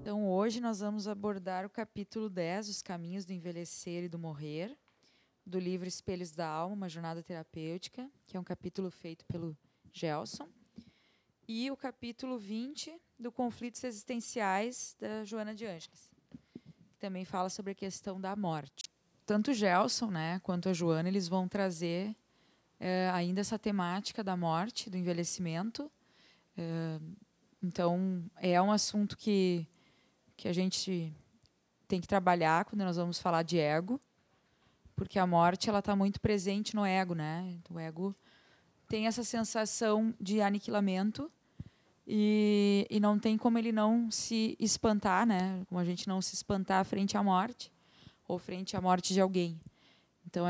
Então, hoje nós vamos abordar o capítulo 10, Os Caminhos do Envelhecer e do Morrer, do livro Espelhos da Alma, uma jornada terapêutica, que é um capítulo feito pelo Gelson, e o capítulo 20, do Conflitos Existenciais, da Joana de Ângeles, que também fala sobre a questão da morte. Tanto o Gelson, né, quanto a Joana, eles vão trazer ainda essa temática da morte, do envelhecimento. Então, é um assunto que a gente tem que trabalhar quando nós vamos falar de ego, porque a morte ela está muito presente no ego, né? O ego tem essa sensação de aniquilamento e não tem como ele não se espantar, né? Como a gente não se espantar frente à morte ou frente à morte de alguém. Então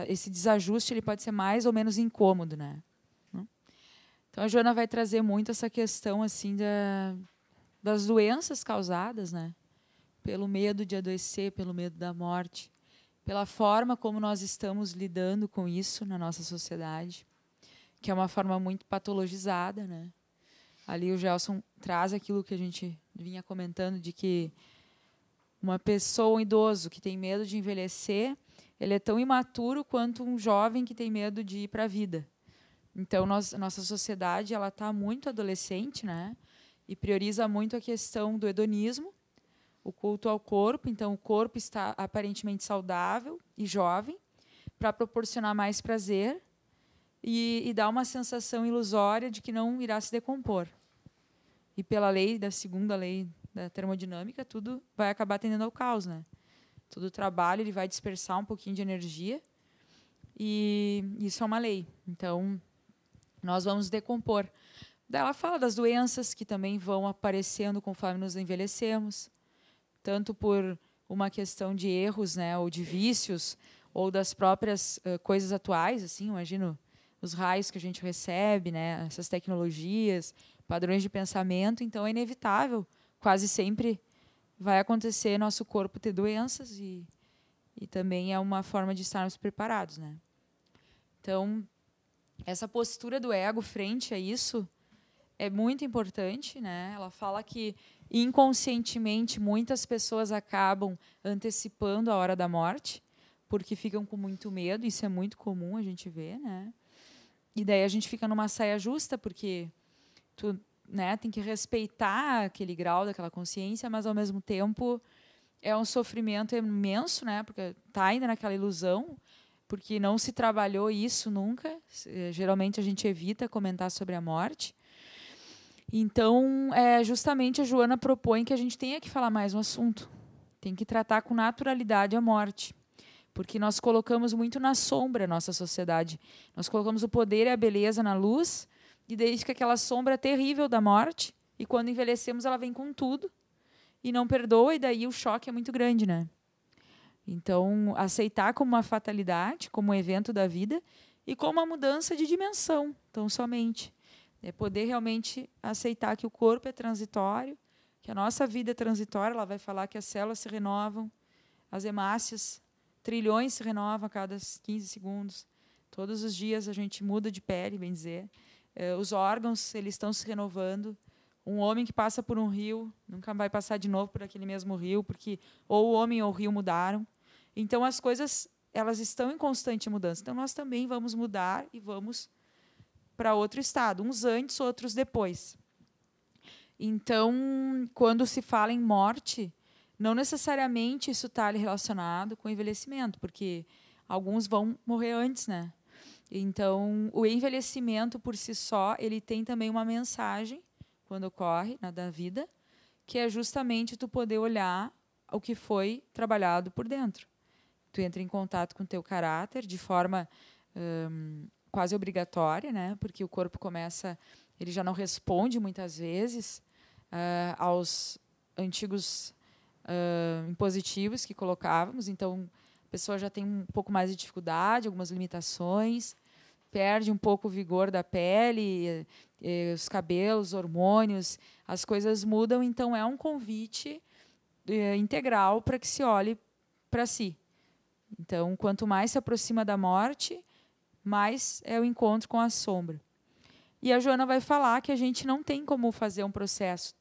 esse desajuste ele pode ser mais ou menos incômodo, né? Então a Joana vai trazer muito essa questão assim das doenças causadas, né? Pelo medo de adoecer, pelo medo da morte, pela forma como nós estamos lidando com isso na nossa sociedade, que é uma forma muito patologizada, né? Ali o Gelson traz aquilo que a gente vinha comentando, de que uma pessoa, um idoso que tem medo de envelhecer, ele é tão imaturo quanto um jovem que tem medo de ir para a vida. Então, nossa sociedade ela está muito adolescente, né? E prioriza muito a questão do hedonismo, o culto ao corpo. Então, o corpo está aparentemente saudável e jovem para proporcionar mais prazer e dar uma sensação ilusória de que não irá se decompor. E pela segunda lei da termodinâmica, tudo vai acabar tendendo ao caos, né? Todo o trabalho ele vai dispersar um pouquinho de energia e isso é uma lei. Então, nós vamos decompor. Daí ela fala das doenças que também vão aparecendo conforme nos envelhecemos, tanto por uma questão de erros, né, ou de vícios, ou das próprias coisas atuais, assim, imagino os raios que a gente recebe, né, essas tecnologias, padrões de pensamento, então é inevitável, quase sempre vai acontecer nosso corpo ter doenças e também é uma forma de estarmos preparados, né? Então, essa postura do ego frente a isso é muito importante, né? Ela fala que inconscientemente muitas pessoas acabam antecipando a hora da morte porque ficam com muito medo. Isso é muito comum a gente ver, né? E daí a gente fica numa saia justa porque tu, né, tem que respeitar aquele grau daquela consciência, mas ao mesmo tempo é um sofrimento imenso, né? Porque tá ainda naquela ilusão, porque não se trabalhou isso nunca. Geralmente a gente evita comentar sobre a morte. Então, justamente a Joana propõe que a gente tenha que falar mais no assunto. Tem que tratar com naturalidade a morte. Porque nós colocamos muito na sombra a nossa sociedade. Nós colocamos o poder e a beleza na luz, e daí fica aquela sombra terrível da morte, e quando envelhecemos ela vem com tudo, e não perdoa, e daí o choque é muito grande, né? Então, aceitar como uma fatalidade, como um evento da vida, e como uma mudança de dimensão, tão somente. É poder realmente aceitar que o corpo é transitório, que a nossa vida é transitória. Ela vai falar que as células se renovam, as hemácias, trilhões se renovam a cada 15 segundos. Todos os dias a gente muda de pele, bem dizer. Os órgãos eles estão se renovando. Um homem que passa por um rio nunca vai passar de novo por aquele mesmo rio, porque ou o homem ou o rio mudaram. Então, as coisas elas estão em constante mudança. Então, nós também vamos mudar e vamos para outro estado, uns antes, outros depois. Então, quando se fala em morte, não necessariamente isso está relacionado com envelhecimento, porque alguns vão morrer antes, né? Então, o envelhecimento por si só, ele tem também uma mensagem quando ocorre da vida, que é justamente tu poder olhar o que foi trabalhado por dentro. Tu entra em contato com o teu caráter de forma quase obrigatória, né? Porque o corpo começa, ele já não responde muitas vezes aos antigos impositivos que colocávamos. Então, a pessoa já tem um pouco mais de dificuldade, algumas limitações, perde um pouco o vigor da pele, os cabelos, hormônios, as coisas mudam. Então, é um convite integral para que se olhe para si. Então, quanto mais se aproxima da morte, mais é o encontro com a sombra. E a Joana vai falar que a gente não tem como fazer um processo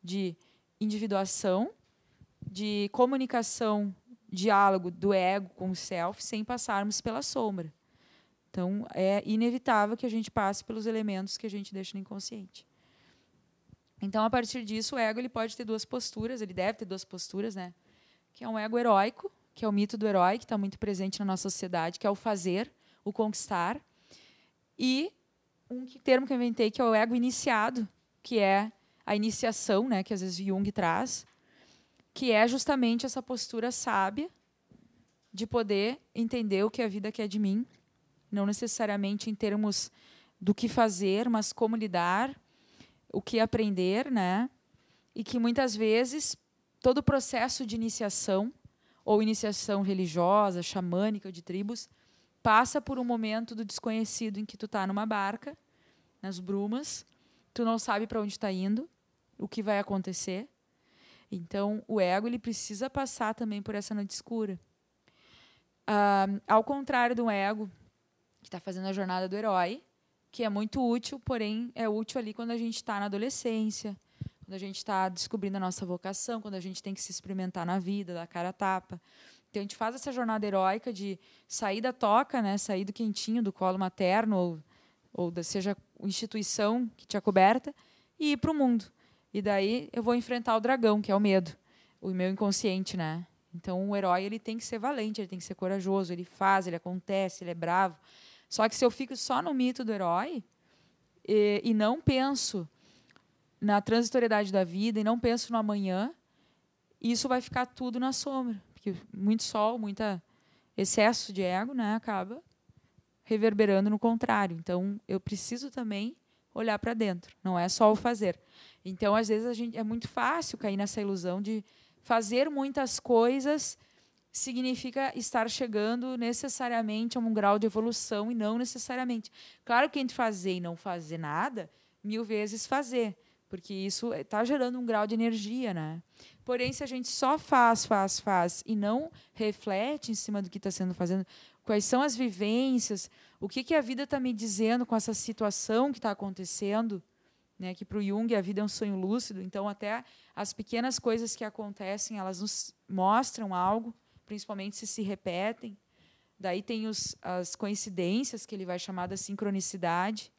de individuação, de comunicação, diálogo do ego com o self, sem passarmos pela sombra. Então, é inevitável que a gente passe pelos elementos que a gente deixa no inconsciente. Então, a partir disso, o ego ele pode ter duas posturas, ele deve ter duas posturas, né? Que é um ego heróico, que é o mito do herói, que está muito presente na nossa sociedade, que é o fazer, o conquistar. E um termo que eu inventei, que é o ego iniciado, que é a iniciação, né, que às vezes Jung traz, que é justamente essa postura sábia de poder entender o que a vida quer de mim, não necessariamente em termos do que fazer, mas como lidar, o que aprender, né? E que muitas vezes todo o processo de iniciação, ou iniciação religiosa, xamânica, de tribos, passa por um momento do desconhecido em que tu está numa barca, nas brumas, tu não sabe para onde está indo, o que vai acontecer. Então, o ego ele precisa passar também por essa noite escura. Ao contrário do ego, que está fazendo a jornada do herói, que é muito útil, porém é útil ali quando a gente está na adolescência, quando a gente está descobrindo a nossa vocação, quando a gente tem que se experimentar na vida, dar cara a tapa. Então, a gente faz essa jornada heróica de sair da toca, né, sair do quentinho, do colo materno, ou seja a instituição que te acoberta, e ir para o mundo. E daí eu vou enfrentar o dragão, que é o medo, o meu inconsciente, né? Então, o herói ele tem que ser valente, ele tem que ser corajoso, ele faz, ele acontece, ele é bravo. Só que se eu fico só no mito do herói e não penso na transitoriedade da vida e não penso no amanhã, isso vai ficar tudo na sombra. Porque muito sol, muito excesso de ego, né, acaba reverberando no contrário. Então, eu preciso também olhar para dentro, não é só o fazer. Então, às vezes, é muito fácil cair nessa ilusão de fazer muitas coisas significa estar chegando necessariamente a um grau de evolução e não necessariamente. Claro que entre fazer e não fazer nada, 1000 vezes fazer, porque isso está gerando um grau de energia, né? Porém, se a gente só faz e não reflete em cima do que está sendo fazendo, quais são as vivências, o que a vida está me dizendo com essa situação que está acontecendo, né? Que para o Jung a vida é um sonho lúcido, então até as pequenas coisas que acontecem, elas nos mostram algo, principalmente se repetem. Daí tem as coincidências, que ele vai chamar da sincronicidade,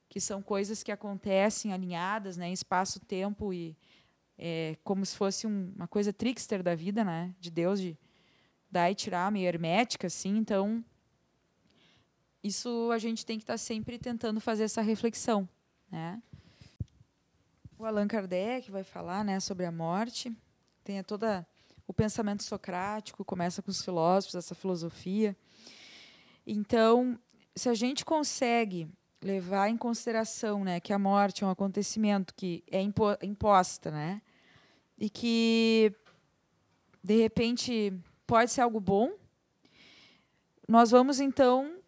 que são coisas que acontecem alinhadas, né, em espaço-tempo, e como se fosse uma coisa trickster da vida, né, de Deus, de dar e tirar, meio hermética, assim. Então, isso a gente tem que estar sempre tentando fazer essa reflexão, né? O Allan Kardec vai falar, né, sobre a morte. Tem toda o pensamento socrático, começa com os filósofos, essa filosofia. Então, se a gente consegue levar em consideração, né, que a morte é um acontecimento que é imposta, né, e que, de repente, pode ser algo bom, nós vamos, então,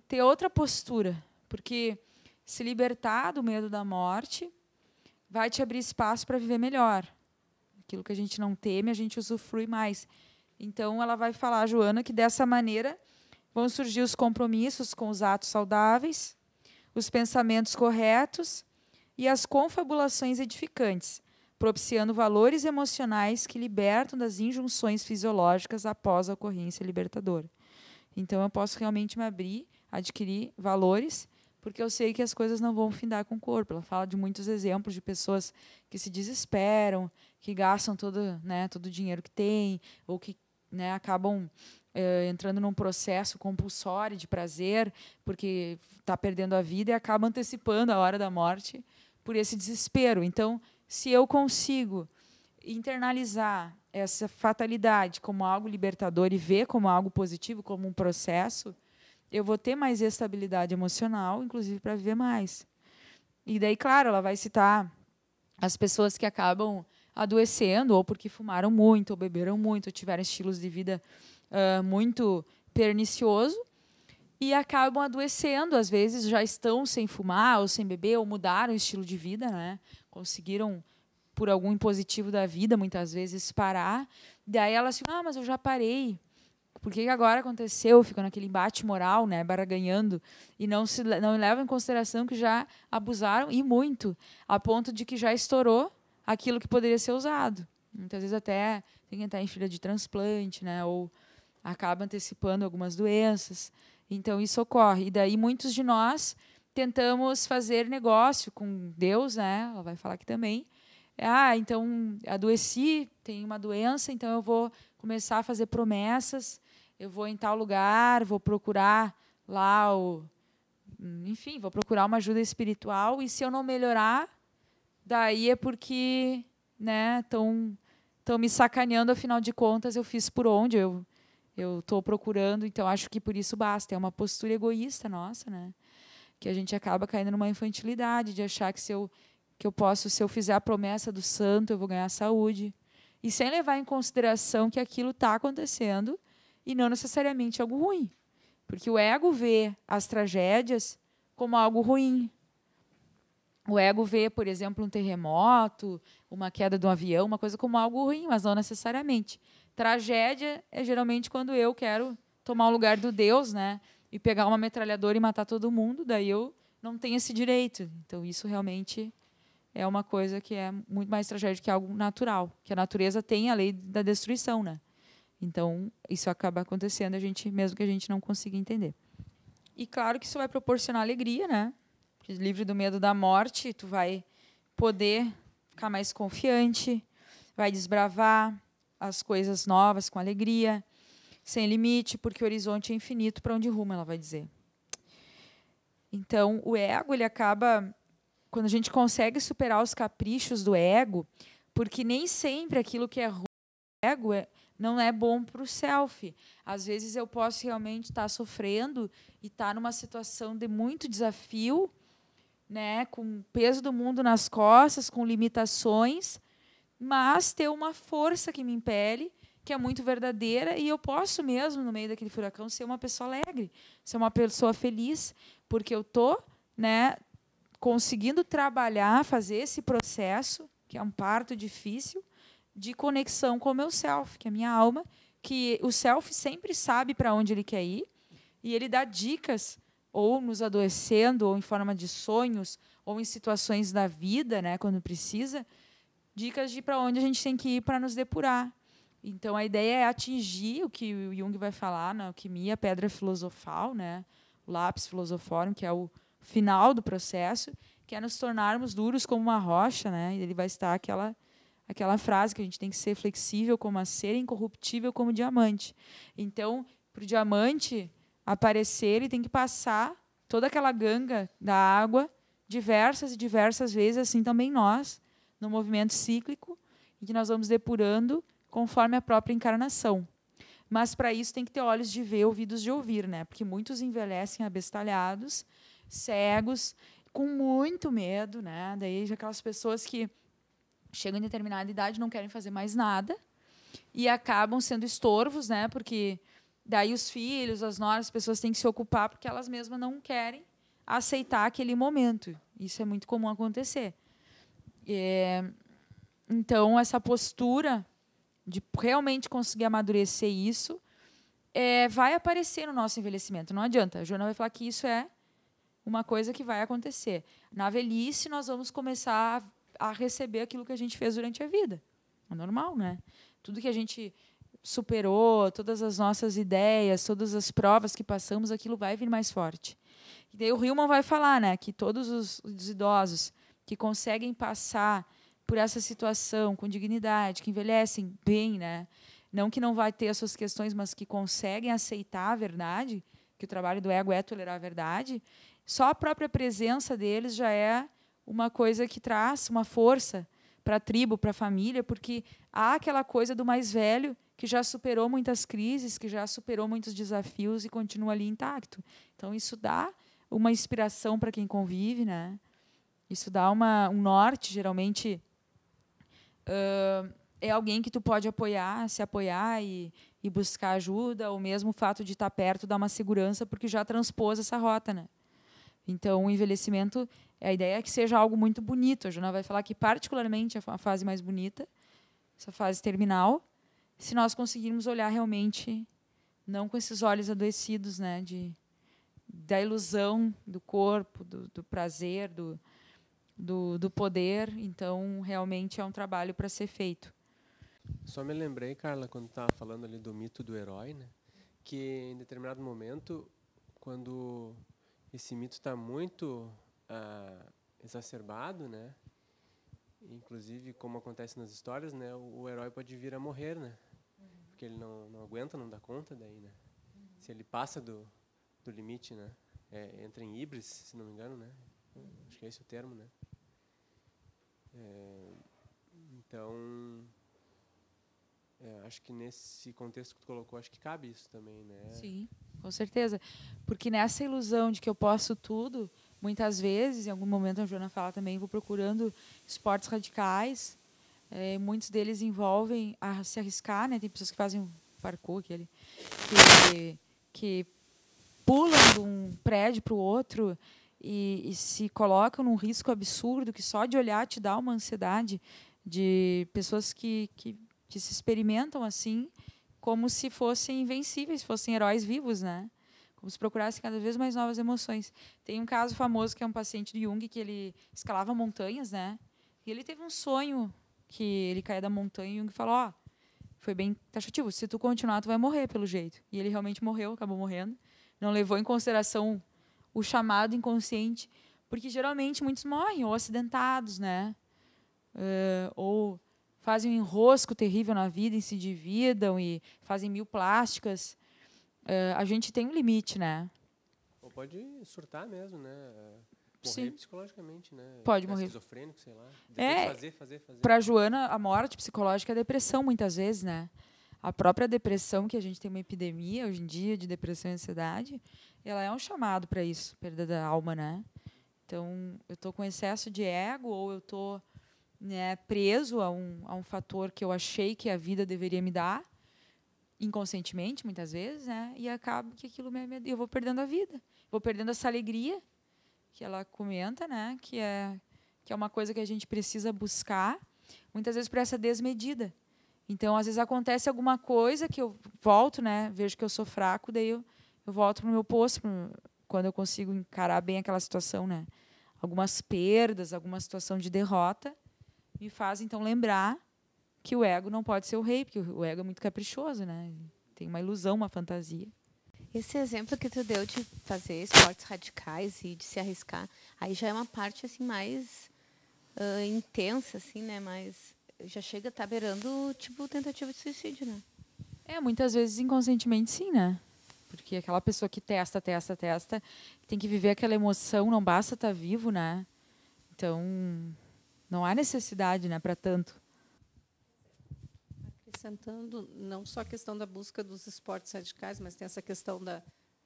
ter outra postura, porque se libertar do medo da morte vai te abrir espaço para viver melhor. Aquilo que a gente não teme, a gente usufrui mais. Então, ela vai falar, Joana, que dessa maneira vão surgir os compromissos com os atos saudáveis, os pensamentos corretos e as confabulações edificantes, propiciando valores emocionais que libertam das injunções fisiológicas após a ocorrência libertadora. Então, eu posso realmente me abrir, adquirir valores, porque eu sei que as coisas não vão findar com o corpo. Ela fala de muitos exemplos de pessoas que se desesperam, que gastam todo, né, todo o dinheiro que têm, ou que, né, acabam entrando num processo compulsório de prazer, porque está perdendo a vida e acaba antecipando a hora da morte por esse desespero. Então, se eu consigo internalizar essa fatalidade como algo libertador e ver como algo positivo, como um processo, eu vou ter mais estabilidade emocional, inclusive para viver mais. E daí, claro, ela vai citar as pessoas que acabam adoecendo, ou porque fumaram muito, ou beberam muito, ou tiveram estilos de vida muito pernicioso, e acabam adoecendo. Às vezes já estão sem fumar, ou sem beber, ou mudaram o estilo de vida, né? Conseguiram, por algum impositivo da vida, muitas vezes, parar. Daí elas ficam, mas eu já parei. Por que agora aconteceu? Ficam naquele embate moral, né, barganhando, e não levam em consideração que já abusaram, e muito, a ponto de que já estourou aquilo que poderia ser usado. Muitas vezes até tem que entrar em fila de transplante, né? Ou acaba antecipando algumas doenças. Então, isso ocorre. E daí, muitos de nós tentamos fazer negócio com Deus, né? Ela vai falar aqui também. Então, adoeci, tenho uma doença, então eu vou começar a fazer promessas, eu vou em tal lugar, vou procurar lá enfim, vou procurar uma ajuda espiritual, e se eu não melhorar, daí é porque, né, estão me sacaneando, afinal de contas, eu fiz por onde, eu estou procurando, então acho que por isso basta. É uma postura egoísta nossa, né? Que a gente acaba caindo numa infantilidade de achar que se eu fizer a promessa do santo, eu vou ganhar saúde. E sem levar em consideração que aquilo está acontecendo e não necessariamente algo ruim. Porque o ego vê as tragédias como algo ruim. O ego vê, por exemplo, um terremoto, uma queda de um avião, uma coisa como algo ruim, mas não necessariamente. Tragédia é geralmente quando eu quero tomar o lugar do Deus, né? E pegar uma metralhadora e matar todo mundo, daí eu não tenho esse direito. Então, isso realmente é uma coisa que é muito mais tragédia que algo natural. Que a natureza tem a lei da destruição, né? Então, isso acaba acontecendo, mesmo que a gente não consiga entender. E claro que isso vai proporcionar alegria, né? Porque livre do medo da morte, tu vai poder ficar mais confiante, vai desbravar as coisas novas com alegria, sem limite, porque o horizonte é infinito para onde rumo, ela vai dizer. Então, o ego, ele acaba, quando a gente consegue superar os caprichos do ego, porque nem sempre aquilo que é ruim do ego não é bom para o self. Às vezes eu posso realmente estar sofrendo e estar numa situação de muito desafio, né, com o peso do mundo nas costas, com limitações, mas ter uma força que me impele, que é muito verdadeira, e eu posso mesmo, no meio daquele furacão, ser uma pessoa alegre, ser uma pessoa feliz, porque eu estou, né, conseguindo trabalhar, fazer esse processo, que é um parto difícil, de conexão com o meu self, que é a minha alma, que o self sempre sabe para onde ele quer ir, e ele dá dicas, ou nos adoecendo, ou em forma de sonhos, ou em situações da vida, né, quando precisa, dicas de para onde a gente tem que ir para nos depurar. Então, a ideia é atingir o que o Jung vai falar na alquimia, a pedra filosofal, né, o lápis filosoforum, que é o final do processo, que é nos tornarmos duros como uma rocha, né, e ele vai estar aquela frase que a gente tem que ser flexível como a cera, incorruptível como o diamante. Então, para o diamante aparecer, ele tem que passar toda aquela ganga da água diversas e diversas vezes, assim também nós, no movimento cíclico, em que nós vamos depurando conforme a própria encarnação. Mas, para isso, tem que ter olhos de ver, ouvidos de ouvir, né? Porque muitos envelhecem abestalhados, cegos, com muito medo, né? Daí, aquelas pessoas que chegam em determinada idade e não querem fazer mais nada e acabam sendo estorvos, né? Porque daí os filhos, as noras, as pessoas têm que se ocupar porque elas mesmas não querem aceitar aquele momento. Isso é muito comum acontecer. Então, essa postura de realmente conseguir amadurecer isso vai aparecer no nosso envelhecimento. Não adianta. A Joana vai falar que isso é uma coisa que vai acontecer. Na velhice, nós vamos começar a receber aquilo que a gente fez durante a vida. É normal, né? Tudo que a gente superou, todas as nossas ideias, todas as provas que passamos, aquilo vai vir mais forte. E daí o Hillman vai falar, né, que todos os idosos que conseguem passar por essa situação com dignidade, que envelhecem bem, né, não que não vai ter as suas questões, mas que conseguem aceitar a verdade, que o trabalho do ego é tolerar a verdade, só a própria presença deles já é uma coisa que traz uma força para a tribo, para a família, porque há aquela coisa do mais velho que já superou muitas crises, que já superou muitos desafios e continua ali intacto. Então, isso dá uma inspiração para quem convive, né? Isso dá um norte, geralmente é alguém que tu pode apoiar, se apoiar e buscar ajuda, ou mesmo o fato de estar perto dá uma segurança, porque já transpôs essa rota, né? Então, o envelhecimento, a ideia é que seja algo muito bonito. A Joana vai falar que, particularmente, a fase mais bonita, essa fase terminal, se nós conseguirmos olhar realmente, não com esses olhos adoecidos, né, da ilusão do corpo, do prazer, do poder. Então, realmente é um trabalho para ser feito. Só me lembrei, Carla, quando estava falando ali do mito do herói, né? Que em determinado momento, quando esse mito está muito exacerbado, né? Inclusive, como acontece nas histórias, né? O herói pode vir a morrer, né? Porque ele não aguenta, não dá conta daí, né? Se ele passa do limite, né? Entra em híbris, se não me engano, né? Acho que é esse o termo, né? Então, acho que nesse contexto que tu colocou, acho que cabe isso também, né? Sim, com certeza. Porque nessa ilusão de que eu posso tudo, muitas vezes, em algum momento a Joana fala também, vou procurando esportes radicais. Muitos deles envolvem a se arriscar, né? Tem pessoas que fazem parkour, que pulam de um prédio para o outro e se colocam num risco absurdo que só de olhar te dá uma ansiedade, de pessoas que se experimentam assim como se fossem invencíveis, fossem heróis vivos, né? Como se procurassem cada vez mais novas emoções. Tem um caso famoso que é um paciente do Jung que ele escalava montanhas, né? E ele teve um sonho que ele caía da montanha e Jung falou, ó, foi bem taxativo, se tu continuar tu vai morrer pelo jeito. E ele realmente morreu, acabou morrendo. Não levou em consideração o chamado inconsciente, porque geralmente muitos morrem ou acidentados, né? Ou fazem um enrosco terrível na vida e se endividam e fazem 1000 plásticas. A gente tem um limite, né? Ou pode surtar mesmo, né? Morrer Sim. psicologicamente, né? Pode Ficar morrer. esquizofrênico, sei lá. Depois fazer. Para a Joana, a morte psicológica é a depressão, muitas vezes, né? A própria depressão, que a gente tem uma epidemia hoje em dia de depressão e ansiedade, ela é um chamado para isso, perda da alma, né? Então, eu estou com excesso de ego ou eu estou, né, preso a um fator que eu achei que a vida deveria me dar, inconscientemente, muitas vezes, né? E acaba que aquilo eu vou perdendo a vida. Vou perdendo essa alegria que ela comenta, né? Que é uma coisa que a gente precisa buscar, muitas vezes por essa desmedida. Então, às vezes acontece alguma coisa que eu volto, né? Vejo que eu sou fraco, daí eu volto para o meu posto, quando eu consigo encarar bem aquela situação, né? Algumas perdas, alguma situação de derrota, me faz, então, lembrar que o ego não pode ser o rei, porque o ego é muito caprichoso, né? Tem uma ilusão, uma fantasia. Esse exemplo que tu deu de fazer esportes radicais e de se arriscar, aí já é uma parte assim mais intensa, assim, né? Mas já chega a estar beirando tipo tentativa de suicídio, né? Muitas vezes inconscientemente sim, né? Porque aquela pessoa que testa, tem que viver aquela emoção, não basta estar vivo, né? Então, não há necessidade, né, para tanto. Acrescentando, não só a questão da busca dos esportes radicais, mas tem essa questão de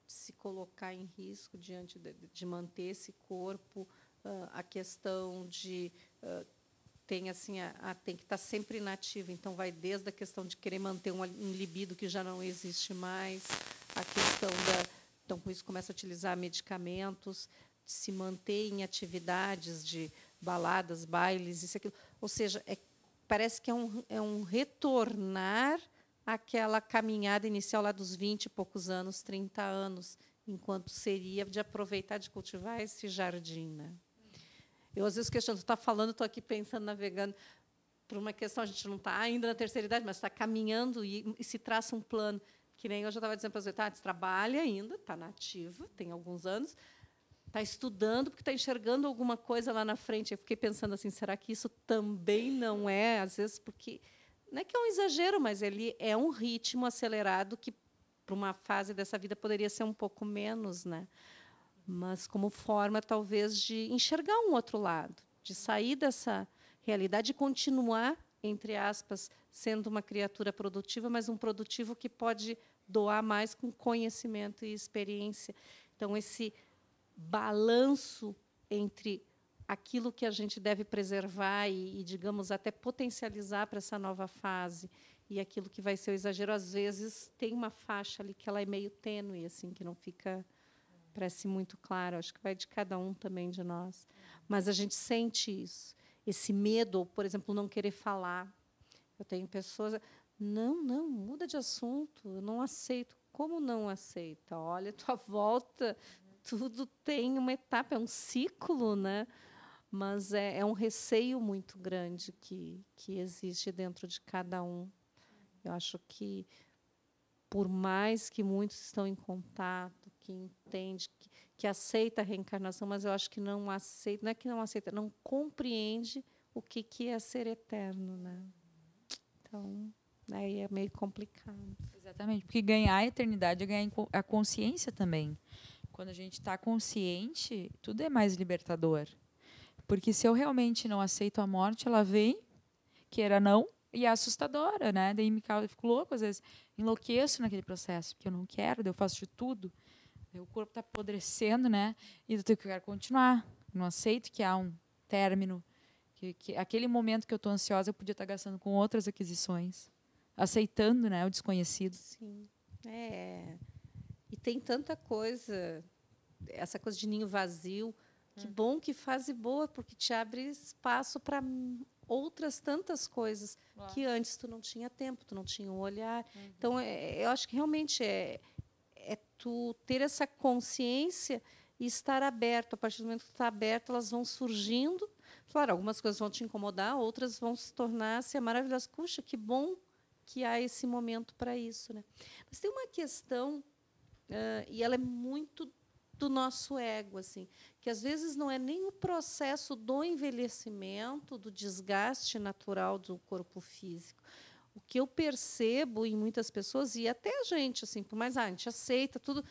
se colocar em risco diante de manter esse corpo, a questão de tem assim tem que estar sempre inativa, então vai desde a questão de querer manter um libido que já não existe mais, a questão então com isso começa a utilizar medicamentos, de se manter em atividades de baladas, bailes, isso aquilo, ou seja, parece que é um retornar àquela caminhada inicial lá dos 20 e poucos anos, 30 anos, enquanto seria de aproveitar, de cultivar esse jardim, né? Eu, às vezes, questiono, tu está falando, estou aqui pensando, navegando, por uma questão, a gente não está ainda na terceira idade, mas está caminhando e se traça um plano, que nem eu já estava dizendo para você, tu trabalha ainda, está na ativa, tem alguns anos, está estudando porque está enxergando alguma coisa lá na frente. Eu fiquei pensando assim, será que isso também não é, às vezes, porque não é que é um exagero, mas ele é um ritmo acelerado que, para uma fase dessa vida, poderia ser um pouco menos, né? Mas como forma, talvez, de enxergar um outro lado, de sair dessa realidade e continuar, entre aspas, sendo uma criatura produtiva, mas um produtivo que pode doar mais com conhecimento e experiência. Então, esse balanço entre aquilo que a gente deve preservar e, digamos, até potencializar para essa nova fase e aquilo que vai ser o exagero, às vezes tem uma faixa ali que ela é meio tênue, assim, que não fica, parece muito claro. Acho que vai de cada um também de nós. Mas a gente sente isso, esse medo, ou, por exemplo, não querer falar. Eu tenho pessoas, não, muda de assunto, eu não aceito. Como não aceita? Olha, tua volta, tudo tem uma etapa, é um ciclo, né? mas é um receio muito grande que existe dentro de cada um. Eu acho que, por mais que muitos estão em contato, que entende, que aceita a reencarnação, mas eu acho que não aceita, não é que não aceita, não compreende o que é ser eterno, né? Então, aí é meio complicado. Exatamente, porque ganhar a eternidade é ganhar a consciência também. Quando a gente está consciente, tudo é mais libertador. Porque se eu realmente não aceito a morte, ela vem, queira não, e é assustadora, né? Daí eu fico louco, às vezes enlouqueço naquele processo, porque eu não quero, daí eu faço de tudo. Daí o corpo está apodrecendo, né? E eu quero continuar. Eu não aceito que há um término. Que aquele momento que eu estou ansiosa, eu podia estar gastando com outras aquisições. Aceitando, né, o desconhecido. Sim. E tem tanta coisa, essa coisa de ninho vazio, que bom, que fase boa, porque te abre espaço para outras tantas coisas que antes tu não tinha tempo, tu não tinha um olhar. Então, eu acho que realmente é tu ter essa consciência e estar aberto. A partir do momento que tu está aberto, elas vão surgindo. Claro, algumas coisas vão te incomodar, outras vão se tornar-se maravilhosas. Puxa, que bom que há esse momento para isso, né? Mas tem uma questão, e ela é muito do nosso ego, assim, que às vezes não é nem o processo do envelhecimento, do desgaste natural do corpo físico. O que eu percebo em muitas pessoas, e até a gente, assim, por mais a gente aceita tudo,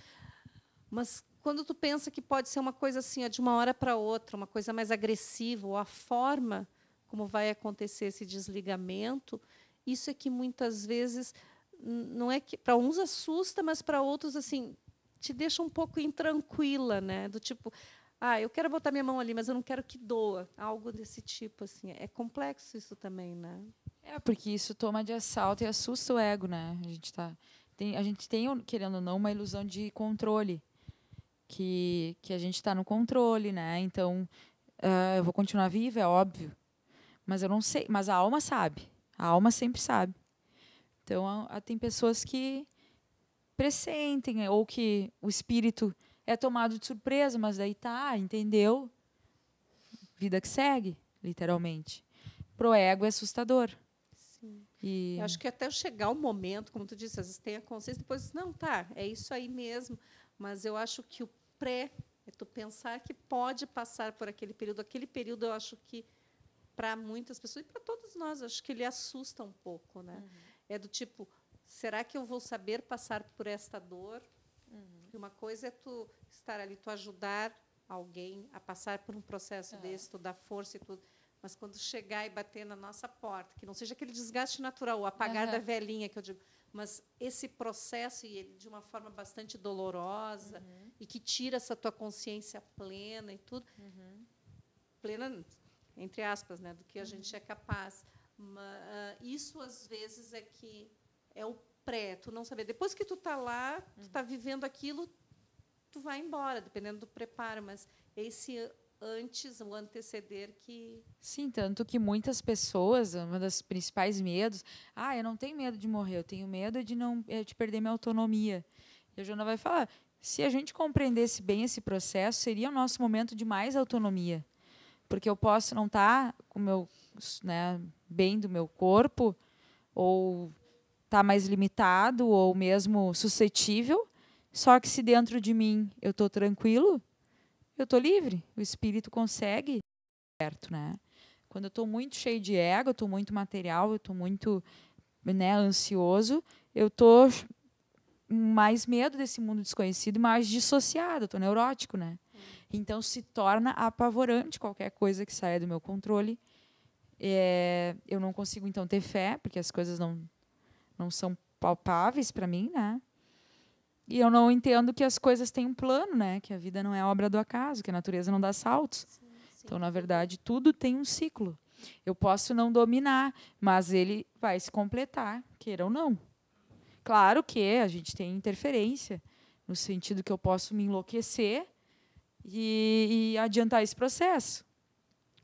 mas quando tu pensa que pode ser uma coisa assim, de uma hora para outra, uma coisa mais agressiva, ou a forma como vai acontecer esse desligamento, isso é que muitas vezes não é que para uns assusta, mas para outros assim te deixa um pouco intranquila, né? Do tipo, eu quero botar minha mão ali, mas eu não quero que doa, algo desse tipo assim. É complexo isso também, né? Porque isso toma de assalto e assusta o ego, né? A gente tem, querendo ou não, uma ilusão de controle, que a gente está no controle, né? Então, eu vou continuar viva, é óbvio, mas eu não sei, mas a alma sabe, a alma sempre sabe. Então, tem pessoas que pressentem, ou que o espírito é tomado de surpresa, mas daí entendeu? Vida que segue, literalmente. Pro ego é assustador. Sim. Eu acho que até chegar o momento, como tu disse, às vezes tem a consciência, depois, não, é isso aí mesmo. Mas eu acho que o pré é tu pensar que pode passar por aquele período. Aquele período, eu acho que, para muitas pessoas, e para todos nós, acho que ele assusta um pouco, né? É do tipo, será que eu vou saber passar por esta dor? Porque uma coisa é tu estar ali, tu ajudar alguém a passar por um processo desse, tu dar força e tudo. Mas quando chegar e bater na nossa porta, que não seja aquele desgaste natural, o apagar da velhinha, que eu digo, mas esse processo, e ele de uma forma bastante dolorosa, e que tira essa tua consciência plena e tudo, plena, entre aspas, né, do que a gente é capaz. Mas, isso, às vezes, é que é o pré, tu não saber. Depois que tu está lá, tu está vivendo aquilo, tu vai embora, dependendo do preparo, mas esse antes, o anteceder que... Sim, tanto que muitas pessoas, uma das principais medos, eu não tenho medo de morrer, eu tenho medo de perder minha autonomia. E a Joana vai falar, se a gente compreendesse bem esse processo, seria o nosso momento de mais autonomia. Porque eu posso não estar com o meu, bem do meu corpo, ou estar mais limitado, ou mesmo suscetível, só que se dentro de mim eu estou tranquilo, eu estou livre. O espírito consegue certo, né? Quando eu estou muito cheio de ego, eu estou muito material, eu estou muito ansioso, eu estou mais medo desse mundo desconhecido, mais dissociado, eu estou neurótico, né? Então se torna apavorante qualquer coisa que saia do meu controle. Eu não consigo então ter fé, porque as coisas não são palpáveis para mim, né? E eu não entendo que as coisas têm um plano, né? Que a vida não é obra do acaso, que a natureza não dá saltos. Sim. Então, na verdade, tudo tem um ciclo. Eu posso não dominar, mas ele vai se completar, queira ou não. Claro que a gente tem interferência, no sentido que eu posso me enlouquecer e adiantar esse processo.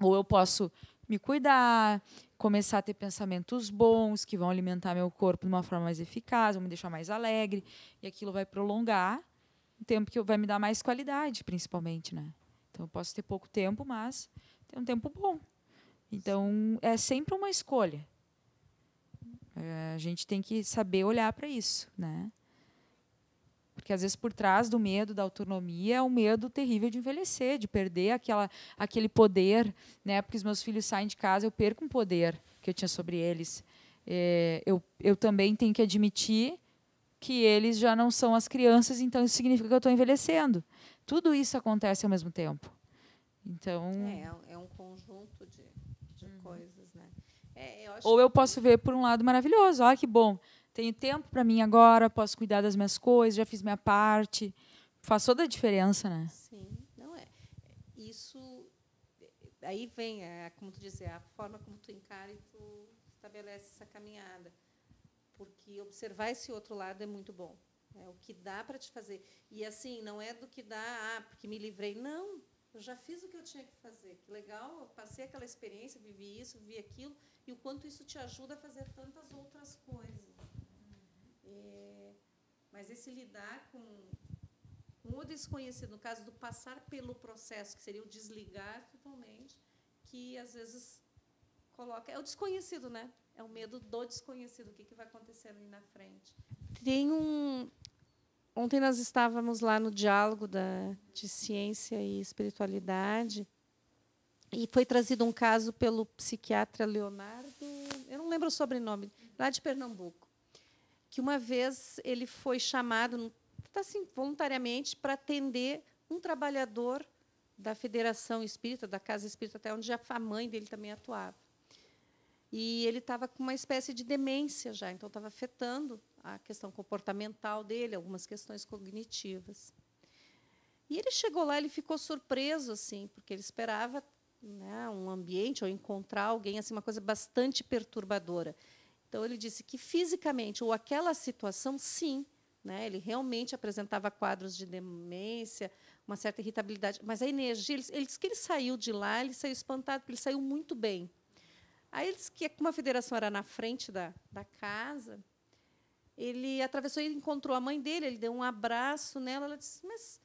Ou eu posso me cuidar, começar a ter pensamentos bons, que vão alimentar meu corpo de uma forma mais eficaz, vão me deixar mais alegre, e aquilo vai prolongar o tempo que vai me dar mais qualidade, principalmente, né? Então, eu posso ter pouco tempo, mas ter um tempo bom. Então, é sempre uma escolha. A gente tem que saber olhar para isso, né? Porque, às vezes, por trás do medo da autonomia é um medo terrível de envelhecer, de perder aquele poder, né? Porque os meus filhos saem de casa, eu perco um poder que eu tinha sobre eles. Eu também tenho que admitir que eles já não são as crianças, então isso significa que eu estou envelhecendo. Tudo isso acontece ao mesmo tempo. Então, é um conjunto de coisas, né? Ou eu posso ver por um lado maravilhoso. Que bom, tenho tempo para mim agora, posso cuidar das minhas coisas, já fiz minha parte. Faz toda a diferença, né? Sim, não é. Isso, aí vem, como tu dizer, a forma como tu encara e tu estabelece essa caminhada. Porque observar esse outro lado é muito bom. É o que dá para te fazer. E, assim, não é do que dá, porque me livrei. Não, eu já fiz o que eu tinha que fazer. Que legal, eu passei aquela experiência, vivi isso, vivi aquilo, e o quanto isso te ajuda a fazer tantas outras coisas. Mas esse lidar com o desconhecido, no caso do passar pelo processo, que seria o desligar totalmente, que, às vezes, coloca... É o desconhecido, né? É o medo do desconhecido, o que vai acontecer ali na frente. Ontem nós estávamos lá no diálogo de ciência e espiritualidade, e foi trazido um caso pelo psiquiatra Leonardo, eu não lembro o sobrenome, lá de Pernambuco, que uma vez ele foi chamado, assim, voluntariamente, para atender um trabalhador da Federação Espírita, da Casa Espírita, até onde a mãe dele também atuava. E ele estava com uma espécie de demência já, então estava afetando a questão comportamental dele, algumas questões cognitivas. E ele chegou lá, ele ficou surpreso, assim, porque ele esperava, né, um ambiente ou encontrar alguém, assim, uma coisa bastante perturbadora. Então ele disse que fisicamente ou aquela situação, sim, né, ele realmente apresentava quadros de demência, uma certa irritabilidade, mas a energia, ele disse que ele saiu de lá, ele saiu espantado, porque ele saiu muito bem. Aí ele disse que, como a federação era na frente da casa, ele atravessou e encontrou a mãe dele, ele deu um abraço nela, ela disse, mas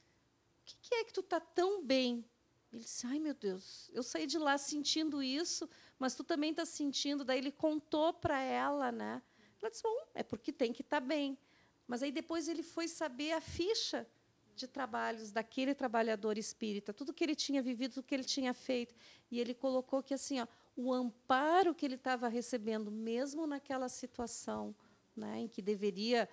o que é que tu está tão bem? Ele disse, ai, meu Deus, eu saí de lá sentindo isso, mas tu também está sentindo. Daí ele contou para ela, né? Ela disse, bom, é porque tem que estar bem. Mas aí depois ele foi saber a ficha de trabalhos daquele trabalhador espírita, tudo que ele tinha vivido, tudo que ele tinha feito. E ele colocou que, assim, o amparo que ele estava recebendo, mesmo naquela situação, né, em que deveria,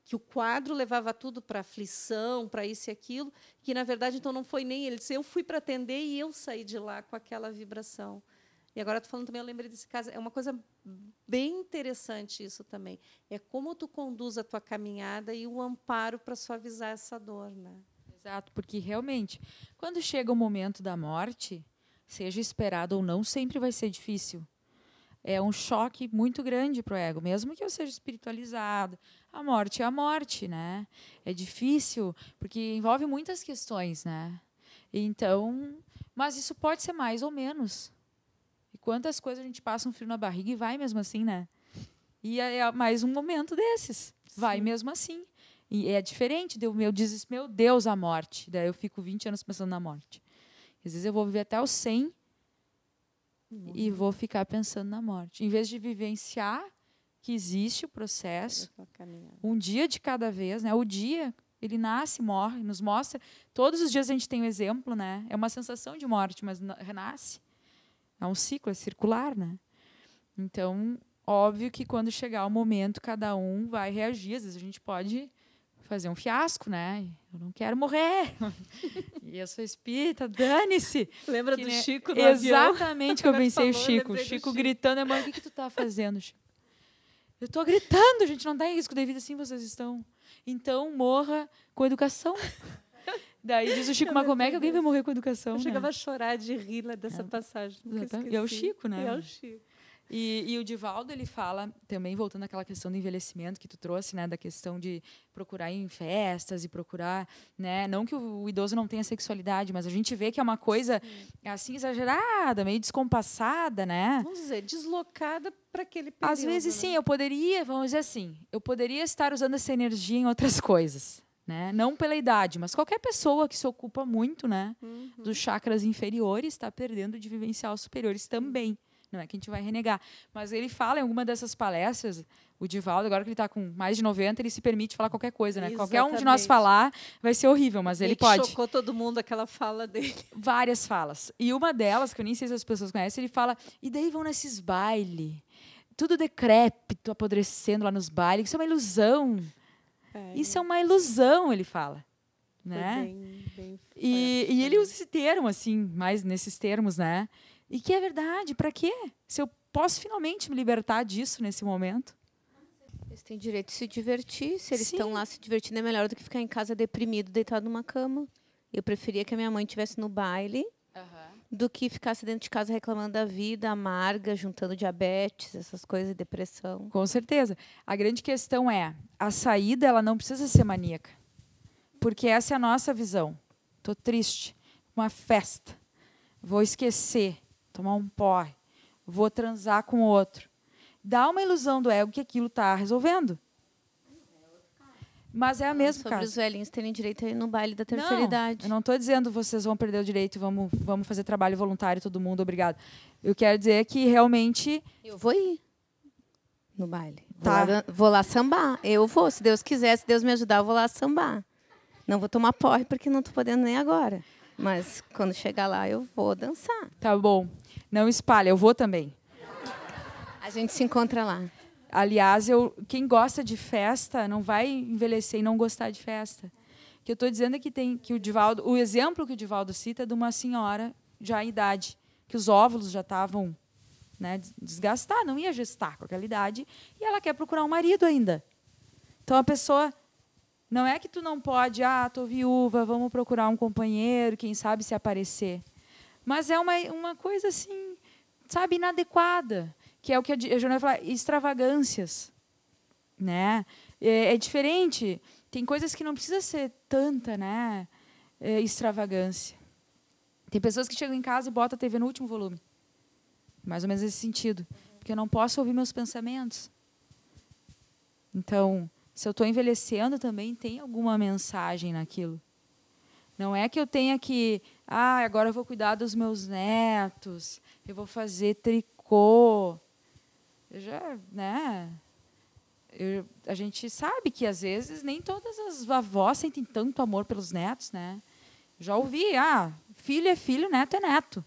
que o quadro levava tudo para aflição, para isso e aquilo, que, na verdade, então não foi nem ele. Disse, eu fui para atender e eu saí de lá com aquela vibração. E agora, estou falando também, eu lembrei desse caso, é uma coisa bem interessante isso também. É como tu conduz a tua caminhada e o amparo para suavizar essa dor, né? Exato, porque, realmente, quando chega o momento da morte, seja esperado ou não, sempre vai ser difícil. É um choque muito grande para o ego, mesmo que eu seja espiritualizado. A morte é a morte, né? É difícil, porque envolve muitas questões, né? Então, mas isso pode ser mais ou menos. E quantas coisas a gente passa um frio na barriga e vai mesmo assim, né? E é mais um momento desses. Vai Sim. mesmo assim. E é diferente do meu desespero, meu Deus, a morte. Daí eu fico 20 anos pensando na morte. Às vezes eu vou viver até os 100 e vou ficar pensando na morte. Em vez de vivenciar que existe o processo, um dia de cada vez, né? O dia, ele nasce, morre, nos mostra. Todos os dias a gente tem um exemplo, né? É uma sensação de morte, mas renasce. É um ciclo, é circular, né? Então, óbvio que quando chegar o momento, cada um vai reagir. Às vezes a gente pode fazer um fiasco, né? Eu não quero morrer. E eu sou espírita, dane-se. Lembra do Chico no Exatamente avião? Que eu pensei, Chico. Chico gritando, mãe, o que tu tá fazendo, Chico? Eu estou gritando, gente, não dá em risco de vida, assim vocês estão. Então, morra com educação. Daí diz o Chico, mas como é que alguém vai morrer com educação? Eu chegava a chorar de rir dessa passagem. E é o Chico, né? É o Chico. E o Divaldo, ele fala, também voltando àquela questão do envelhecimento que tu trouxe, né, da questão de procurar ir em festas e procurar, né, não que o idoso não tenha sexualidade, mas a gente vê que é uma coisa assim exagerada, meio descompassada, né? Vamos dizer, deslocada para aquele período. Às vezes, sim, eu poderia, vamos dizer assim, eu poderia estar usando essa energia em outras coisas, né? Não pela idade, mas qualquer pessoa que se ocupa muito, né, dos chakras inferiores está perdendo de vivenciar os superiores também. Não é que a gente vai renegar. Mas ele fala em alguma dessas palestras, o Divaldo, agora que ele está com mais de 90, ele se permite falar qualquer coisa, né? Qualquer um de nós Exatamente. falar vai ser horrível, mas ele pode. Chocou todo mundo aquela fala dele. Várias falas. E uma delas, que eu nem sei se as pessoas conhecem, ele fala, e daí vão nesses bailes, tudo decrépito, apodrecendo lá nos bailes, isso é uma ilusão. Isso é uma ilusão, ele fala. Né? Bem E ele usa esse termo, assim, mais nesses termos, né? E que é verdade, para quê? Se eu posso finalmente me libertar disso nesse momento. Eles têm direito de se divertir. Se eles Sim. estão lá se divertindo, é melhor do que ficar em casa deprimido, deitado numa cama. Eu preferia que a minha mãe estivesse no baile do que ficasse dentro de casa reclamando da vida, amarga, juntando diabetes, essas coisas, depressão. Com certeza. A grande questão é, a saída ela não precisa ser maníaca. Porque essa é a nossa visão. Estou triste, uma festa, vou esquecer, tomar um porre, vou transar com outro. Dá uma ilusão do ego que aquilo está resolvendo. Mas é a mesma Sobre caso. os velhinhos terem direito a ir no baile da terceira idade. Eu não estou dizendo vocês vão perder o direito, vamos fazer trabalho voluntário, todo mundo, obrigado. Eu quero dizer que realmente... Eu vou ir no baile. Tá. Vou lá sambar. Eu vou, se Deus quiser, se Deus me ajudar, eu vou lá sambar. Não vou tomar porre, porque não estou podendo nem agora. Mas quando chegar lá, eu vou dançar. Tá bom. Não espalha, eu vou também. A gente se encontra lá. Aliás, quem gosta de festa não vai envelhecer e não gostar de festa. O que eu estou dizendo é que o exemplo que o Divaldo cita é de uma senhora já em idade, que os óvulos já estavam, né, desgastados, não ia gestar com aquela idade, e ela quer procurar um marido ainda. Então a pessoa não é que tu não pode, tô viúva, vamos procurar um companheiro, quem sabe se aparecer. Mas é uma coisa assim, sabe, inadequada. Que é o que a Joana vai falar, extravagâncias. Né? É diferente. Tem coisas que não precisa ser tanta, né, extravagância. Tem pessoas que chegam em casa e botam a TV no último volume. Mais ou menos nesse sentido. Porque eu não posso ouvir meus pensamentos. Então, se eu estou envelhecendo, também tem alguma mensagem naquilo. Não é que eu tenha que... agora eu vou cuidar dos meus netos. Eu vou fazer tricô. A gente sabe que, às vezes, nem todas as avós sentem tanto amor pelos netos, né? Já ouvi, filho é filho, neto é neto.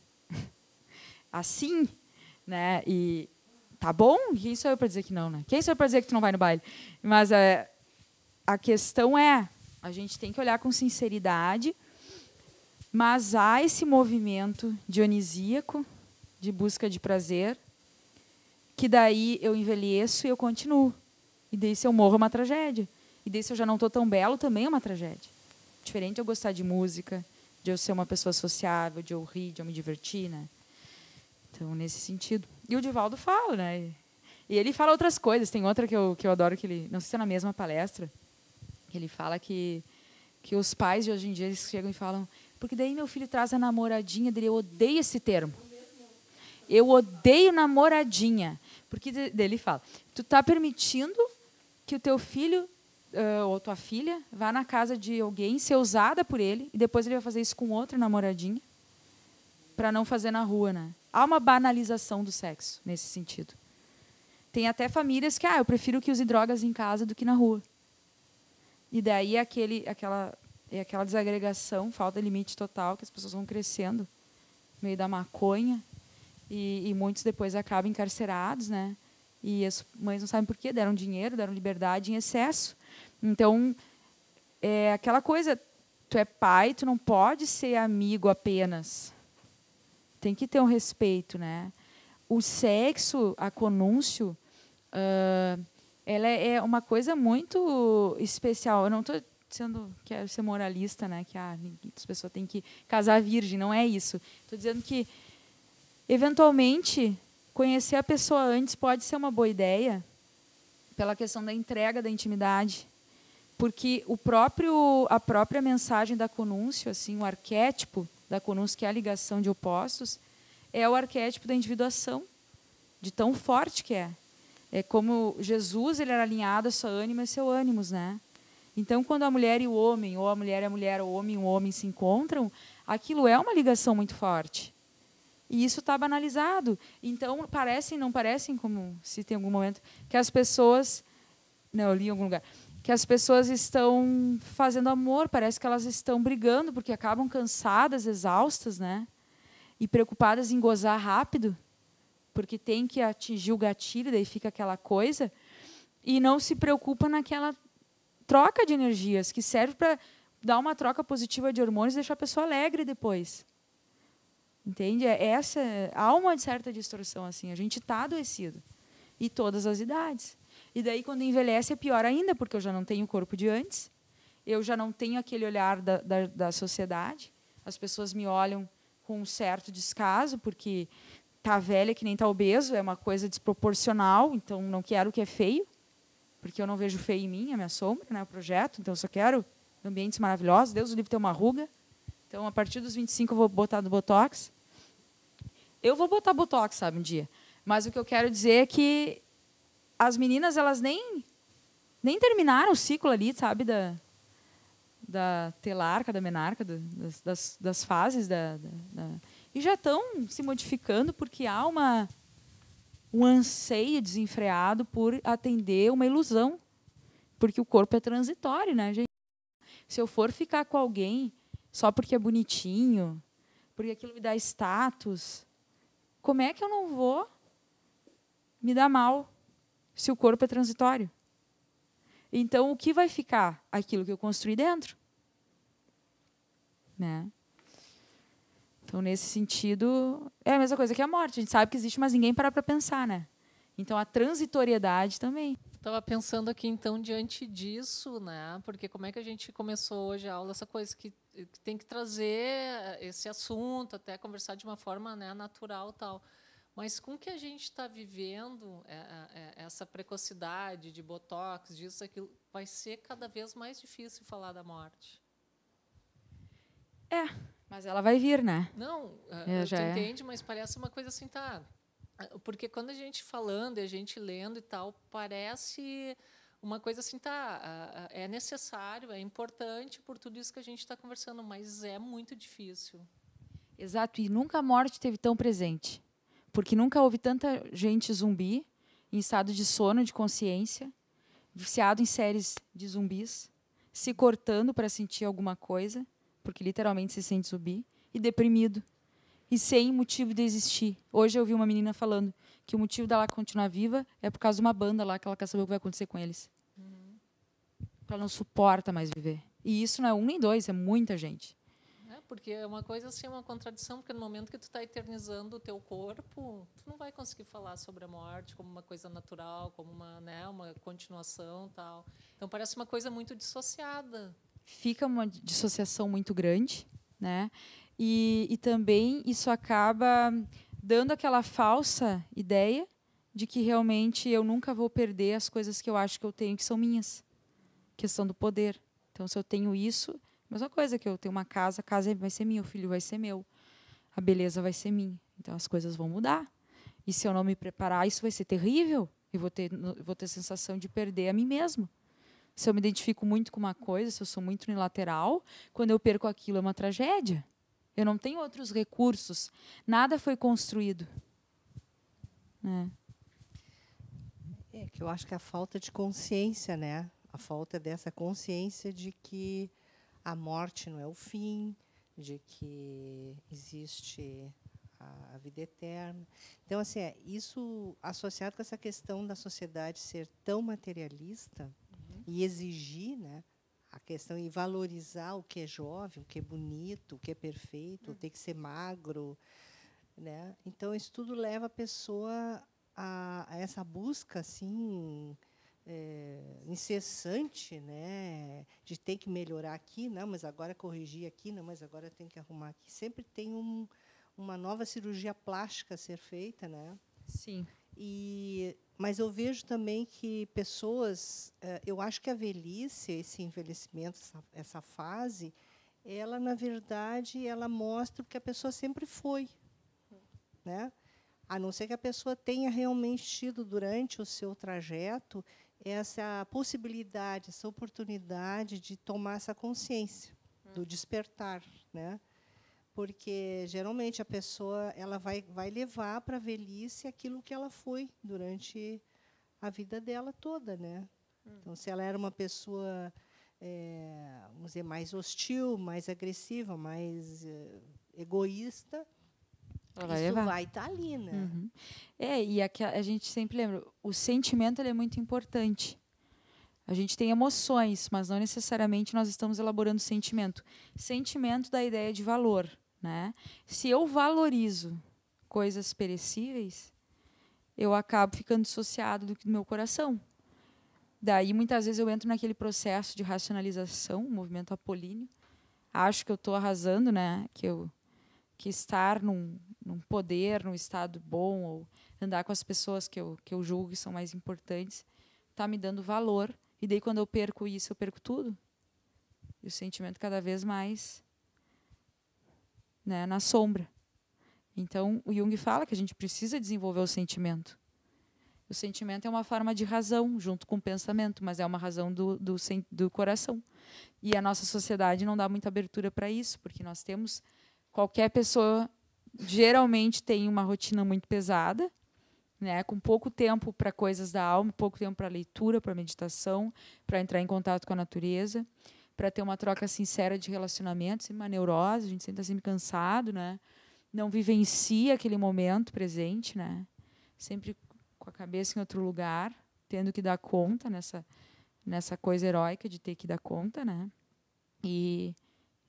Assim, né? E tá bom? Quem sou eu para dizer que não, né? Quem sou eu para dizer que tu não vai no baile? Mas a questão é, a gente tem que olhar com sinceridade, mas há esse movimento dionisíaco de busca de prazer, que daí eu envelheço e eu continuo. E daí se eu morro é uma tragédia. E daí se eu já não estou tão belo, também é uma tragédia. Diferente de eu gostar de música, de eu ser uma pessoa sociável, de eu rir, de eu me divertir, né? Então, nesse sentido. E o Divaldo fala, né? E ele fala outras coisas. Tem outra que eu adoro, que ele, não sei se é na mesma palestra, que ele fala que os pais de hoje em dia eles chegam e falam, porque daí meu filho traz a namoradinha dele. Eu odeio esse termo. Eu odeio namoradinha. Porque dele fala, tu está permitindo que o teu filho ou tua filha vá na casa de alguém, ser usada por ele, e depois ele vai fazer isso com outra namoradinha, para não fazer na rua, né? Há uma banalização do sexo nesse sentido. Tem até famílias que, eu prefiro que use drogas em casa do que na rua. E daí aquela desagregação, falta de limite total, que as pessoas vão crescendo no meio da maconha. E muitos depois acabam encarcerados, né? E as mães não sabem por quê, deram dinheiro, deram liberdade em excesso. Então, é aquela coisa, tu é pai, tu não pode ser amigo apenas. Tem que ter um respeito, né? O sexo, a conúncio, ela é uma coisa muito especial. Eu não estou quero ser moralista, né? Que as pessoas têm que casar virgem, não é isso. Estou dizendo que eventualmente, conhecer a pessoa antes pode ser uma boa ideia, pela questão da entrega da intimidade, porque a própria mensagem da conúncio, assim, o arquétipo da conúncio, que é a ligação de opostos, é o arquétipo da individuação, de tão forte que é. É como Jesus, ele era alinhado a sua ânima e seu ânimos, né? Então, quando a mulher e o homem, ou a mulher e a mulher, ou o homem se encontram, aquilo é uma ligação muito forte. E isso está banalizado. Então, não parecem, como se tem algum momento, que as pessoas... Não, eu li em algum lugar. Que as pessoas estão fazendo amor, parece que elas estão brigando, porque acabam cansadas, exaustas, né? E preocupadas em gozar rápido, porque tem que atingir o gatilho, daí fica aquela coisa, e não se preocupa naquela troca de energias, que serve para dar uma troca positiva de hormônios e deixar a pessoa alegre depois. Entende? Há uma certa distorção assim. A gente está adoecido. E todas as idades. E daí, quando envelhece, é pior ainda, porque eu já não tenho o corpo de antes. Eu já não tenho aquele olhar da sociedade. As pessoas me olham com um certo descaso, porque tá velha que nem tá obeso, é uma coisa desproporcional, então não quero o que é feio, porque eu não vejo feio em mim, é minha sombra, né, o projeto, então eu só quero ambientes maravilhosos. Deus o livre ter uma ruga. Então, a partir dos 25, eu vou botar do Botox. Eu vou botar Botox, sabe, um dia. Mas o que eu quero dizer é que as meninas, elas nem terminaram o ciclo ali, sabe, da telarca, da menarca, das fases. E já estão se modificando porque há um anseio desenfreado por atender uma ilusão. Porque o corpo é transitório, né, gente? Se eu for ficar com alguém só porque é bonitinho, porque aquilo me dá status, como é que eu não vou me dar mal se o corpo é transitório? Então, o que vai ficar? Aquilo que eu construí dentro. Né? Então, nesse sentido, é a mesma coisa que a morte. A gente sabe que existe, mas ninguém para pensar, né? Então, a transitoriedade também. Estava pensando aqui, então, diante disso, né? Porque como é que a gente começou hoje a aula, essa coisa que tem que trazer esse assunto, até conversar de uma forma, né, natural, tal. Mas com que a gente está vivendo essa precocidade de botox, disso, aquilo, vai ser cada vez mais difícil falar da morte. Mas ela vai vir, né? Não, já tu entende, mas parece uma coisa assim, tá? Porque quando a gente falando, a gente lendo e tal, parece uma coisa assim, tá? É necessário, é importante por tudo isso que a gente está conversando, mas é muito difícil. Exato, e nunca a morte esteve tão presente. Porque nunca houve tanta gente zumbi, em estado de sono, de consciência, viciado em séries de zumbis, se cortando para sentir alguma coisa, porque literalmente se sente zumbi, e deprimido, e sem motivo de existir. Hoje eu vi uma menina falando que o motivo dela continuar viva é por causa de uma banda lá, que ela quer saber o que vai acontecer com eles. Ela não suporta mais viver. E isso não é um nem dois, é muita gente. Porque é uma coisa assim, uma contradição, porque no momento que tu está eternizando o teu corpo, tu não vai conseguir falar sobre a morte como uma coisa natural, como uma, né, uma continuação, tal. Então parece uma coisa muito dissociada. Fica uma dissociação muito grande, né? E também isso acaba dando aquela falsa ideia de que realmente eu nunca vou perder as coisas que eu acho que eu tenho, que são minhas. Questão do poder. Então, se eu tenho isso, mesma coisa que eu tenho uma casa, a casa vai ser minha, o filho vai ser meu, a beleza vai ser minha. Então, as coisas vão mudar. E se eu não me preparar, isso vai ser terrível. Eu vou ter a sensação de perder a mim mesmo. Se eu me identifico muito com uma coisa, se eu sou muito unilateral, quando eu perco aquilo é uma tragédia. Eu não tenho outros recursos. Nada foi construído. Que eu acho que é a falta de consciência, né? A falta dessa consciência de que a morte não é o fim, de que existe a vida eterna. Então, assim, isso associado com essa questão da sociedade ser tão materialista e exigir, né, a questão e valorizar o que é jovem, o que é bonito, o que é perfeito, tem que ser magro, né? Então, isso tudo leva a pessoa a essa busca, assim, incessante, né, de ter que melhorar aqui, não, mas agora corrigir aqui, não, mas agora tem que arrumar aqui. Sempre tem uma nova cirurgia plástica a ser feita, né? Sim. Mas eu vejo também que pessoas, eu acho que a velhice, esse envelhecimento, essa fase, ela na verdade ela mostra o que a pessoa sempre foi, né? A não ser que a pessoa tenha realmente tido durante o seu trajeto essa possibilidade, essa oportunidade de tomar essa consciência do despertar, né? Porque geralmente a pessoa ela vai levar para a velhice aquilo que ela foi durante a vida dela toda, né? Então, se ela era uma pessoa, vamos dizer, mais hostil, mais agressiva, mais egoísta, Ela vai isso levar. vai estar ali, né? Uhum. E a gente sempre lembra, o sentimento ele é muito importante. A gente tem emoções, mas não necessariamente nós estamos elaborando sentimento. Sentimento da ideia de valor, né? Se eu valorizo coisas perecíveis, eu acabo ficando dissociado do meu coração. Daí, muitas vezes, eu entro naquele processo de racionalização, movimento apolíneo. Acho que eu estou arrasando, né? Que estar num poder, num estado bom, ou andar com as pessoas que eu julgo que são mais importantes, está me dando valor. E daí, quando eu perco isso, eu perco tudo. E o sentimento cada vez mais, né, na sombra. Então, o Jung fala que a gente precisa desenvolver o sentimento. O sentimento é uma forma de razão, junto com o pensamento, mas é uma razão do coração. E a nossa sociedade não dá muita abertura para isso, porque nós temos... Qualquer pessoa, geralmente, tem uma rotina muito pesada, né, com pouco tempo para coisas da alma, pouco tempo para leitura, para meditação, para entrar em contato com a natureza, para ter uma troca sincera de relacionamentos, uma neurose, a gente sempre está sempre cansado, né? Não vivencia aquele momento presente, né? Sempre com a cabeça em outro lugar, tendo que dar conta nessa coisa heróica de ter que dar conta, né? E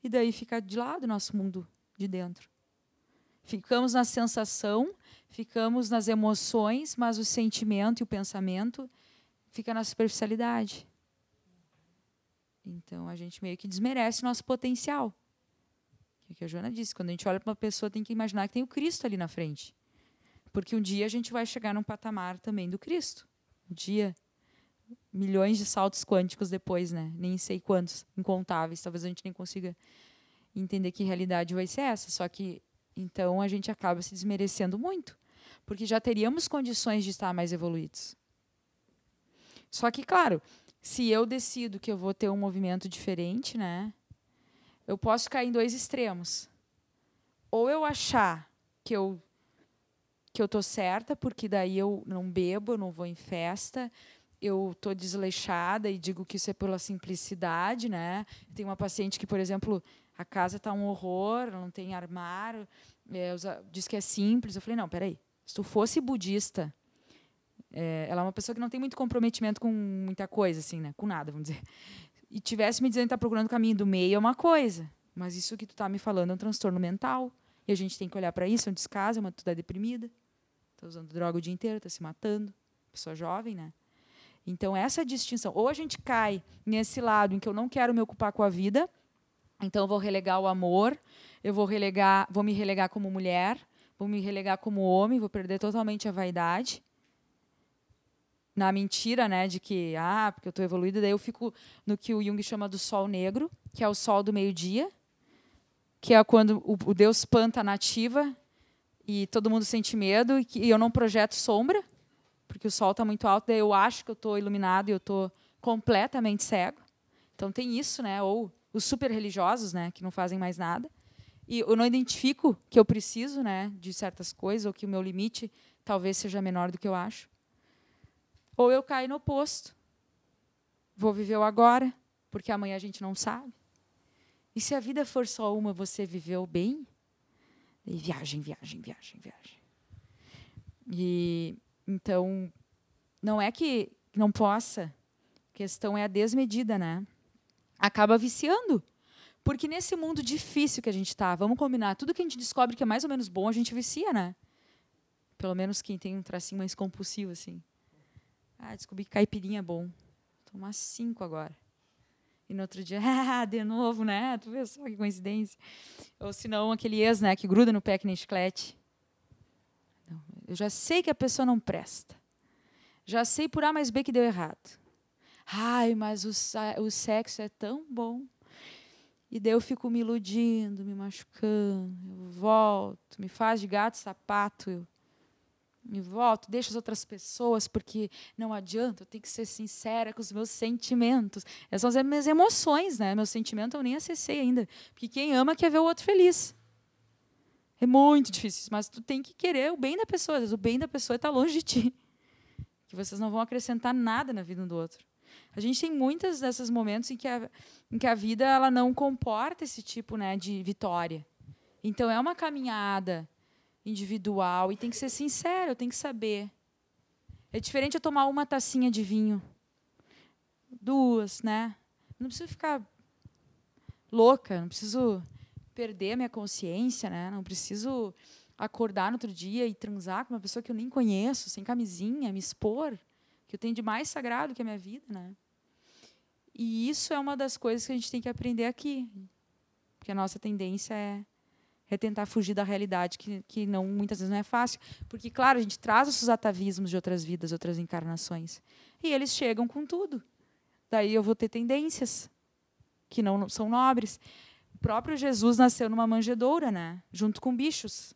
daí fica de lado o nosso mundo de dentro. Ficamos na sensação, ficamos nas emoções, mas o sentimento e o pensamento fica na superficialidade. Então, a gente meio que desmerece o nosso potencial. Que é o que a Joana disse, quando a gente olha para uma pessoa, tem que imaginar que tem o Cristo ali na frente. Porque um dia a gente vai chegar num patamar também do Cristo. Um dia, milhões de saltos quânticos depois, né? Nem sei quantos, incontáveis. Talvez a gente nem consiga entender que realidade vai ser essa. Só que, então, a gente acaba se desmerecendo muito. Porque já teríamos condições de estar mais evoluídos. Só que, claro, se eu decido que eu vou ter um movimento diferente, né? Eu posso cair em dois extremos. Ou eu achar que eu estou certa, porque daí eu não bebo, eu não vou em festa, eu estou desleixada e digo que isso é pela simplicidade, né? Tem uma paciente que, por exemplo, a casa está um horror, não tem armário, diz que é simples. Eu falei, não, peraí, se tu fosse budista, ela é uma pessoa que não tem muito comprometimento com muita coisa, assim, né? Com nada, vamos dizer. E tivesse me dizendo que está procurando o caminho do meio é uma coisa, mas isso que tu está me falando é um transtorno mental, e a gente tem que olhar para isso, é um descaso, tu está deprimida, está usando droga o dia inteiro, está se matando, pessoa jovem, né? Então, essa distinção, ou a gente cai nesse lado em que eu não quero me ocupar com a vida, então eu vou relegar o amor, vou me relegar como mulher, vou me relegar como homem, vou perder totalmente a vaidade, na mentira, né, de que, porque eu estou evoluída, daí eu fico no que o Jung chama do sol negro, que é o sol do meio-dia, que é quando o Deus Panta nativa e todo mundo sente medo e eu não projeto sombra, porque o sol está muito alto, daí eu acho que eu estou iluminado e eu estou completamente cego. Então tem isso, né, ou os super religiosos, né, que não fazem mais nada. E eu não identifico que eu preciso, né, de certas coisas, ou que o meu limite talvez seja menor do que eu acho. Ou eu caio no oposto. Vou viver o agora, porque amanhã a gente não sabe. E se a vida for só uma, você viveu bem? E viagem, viagem, viagem, viagem. E, então, não é que não possa. A questão é a desmedida, né? Acaba viciando. Porque nesse mundo difícil que a gente está, vamos combinar, tudo que a gente descobre que é mais ou menos bom, a gente vicia, né? Pelo menos quem tem um tracinho mais compulsivo, assim. Descobri que caipirinha é bom. Tomar 5 agora. E no outro dia, de novo, né? Tu vê só que coincidência. Ou se não, aquele ex, né, que gruda no pé que nem chiclete. Não, eu já sei que a pessoa não presta. Já sei por A mais B que deu errado. Mas o sexo é tão bom. E daí eu fico me iludindo, me machucando. Eu volto, me faz de gato sapato. e volto, deixo as outras pessoas, porque não adianta, eu tenho que ser sincera com os meus sentimentos. Essas são as minhas emoções, né? Meu sentimento eu nem acessei ainda. Porque quem ama quer ver o outro feliz. É muito difícil, mas tu tem que querer o bem da pessoa. Às vezes o bem da pessoa está longe de ti. Que vocês não vão acrescentar nada na vida um do outro. A gente tem muitos desses momentos em que a vida ela não comporta esse tipo, né, de vitória. Então, é uma caminhada individual e tem que ser sincero, eu tenho que saber. É diferente eu tomar uma tacinha de vinho. 2, né? Não preciso ficar louca, não preciso perder a minha consciência, né? Não preciso acordar no outro dia e transar com uma pessoa que eu nem conheço, sem camisinha, me expor, que eu tenho de mais sagrado que a minha vida, né? E isso é uma das coisas que a gente tem que aprender aqui. Porque a nossa tendência é tentar fugir da realidade, que não, muitas vezes não é fácil. Porque, claro, a gente traz os atavismos de outras vidas, outras encarnações. E eles chegam com tudo. Daí eu vou ter tendências que não são nobres. O próprio Jesus nasceu numa manjedoura, né? Junto com bichos.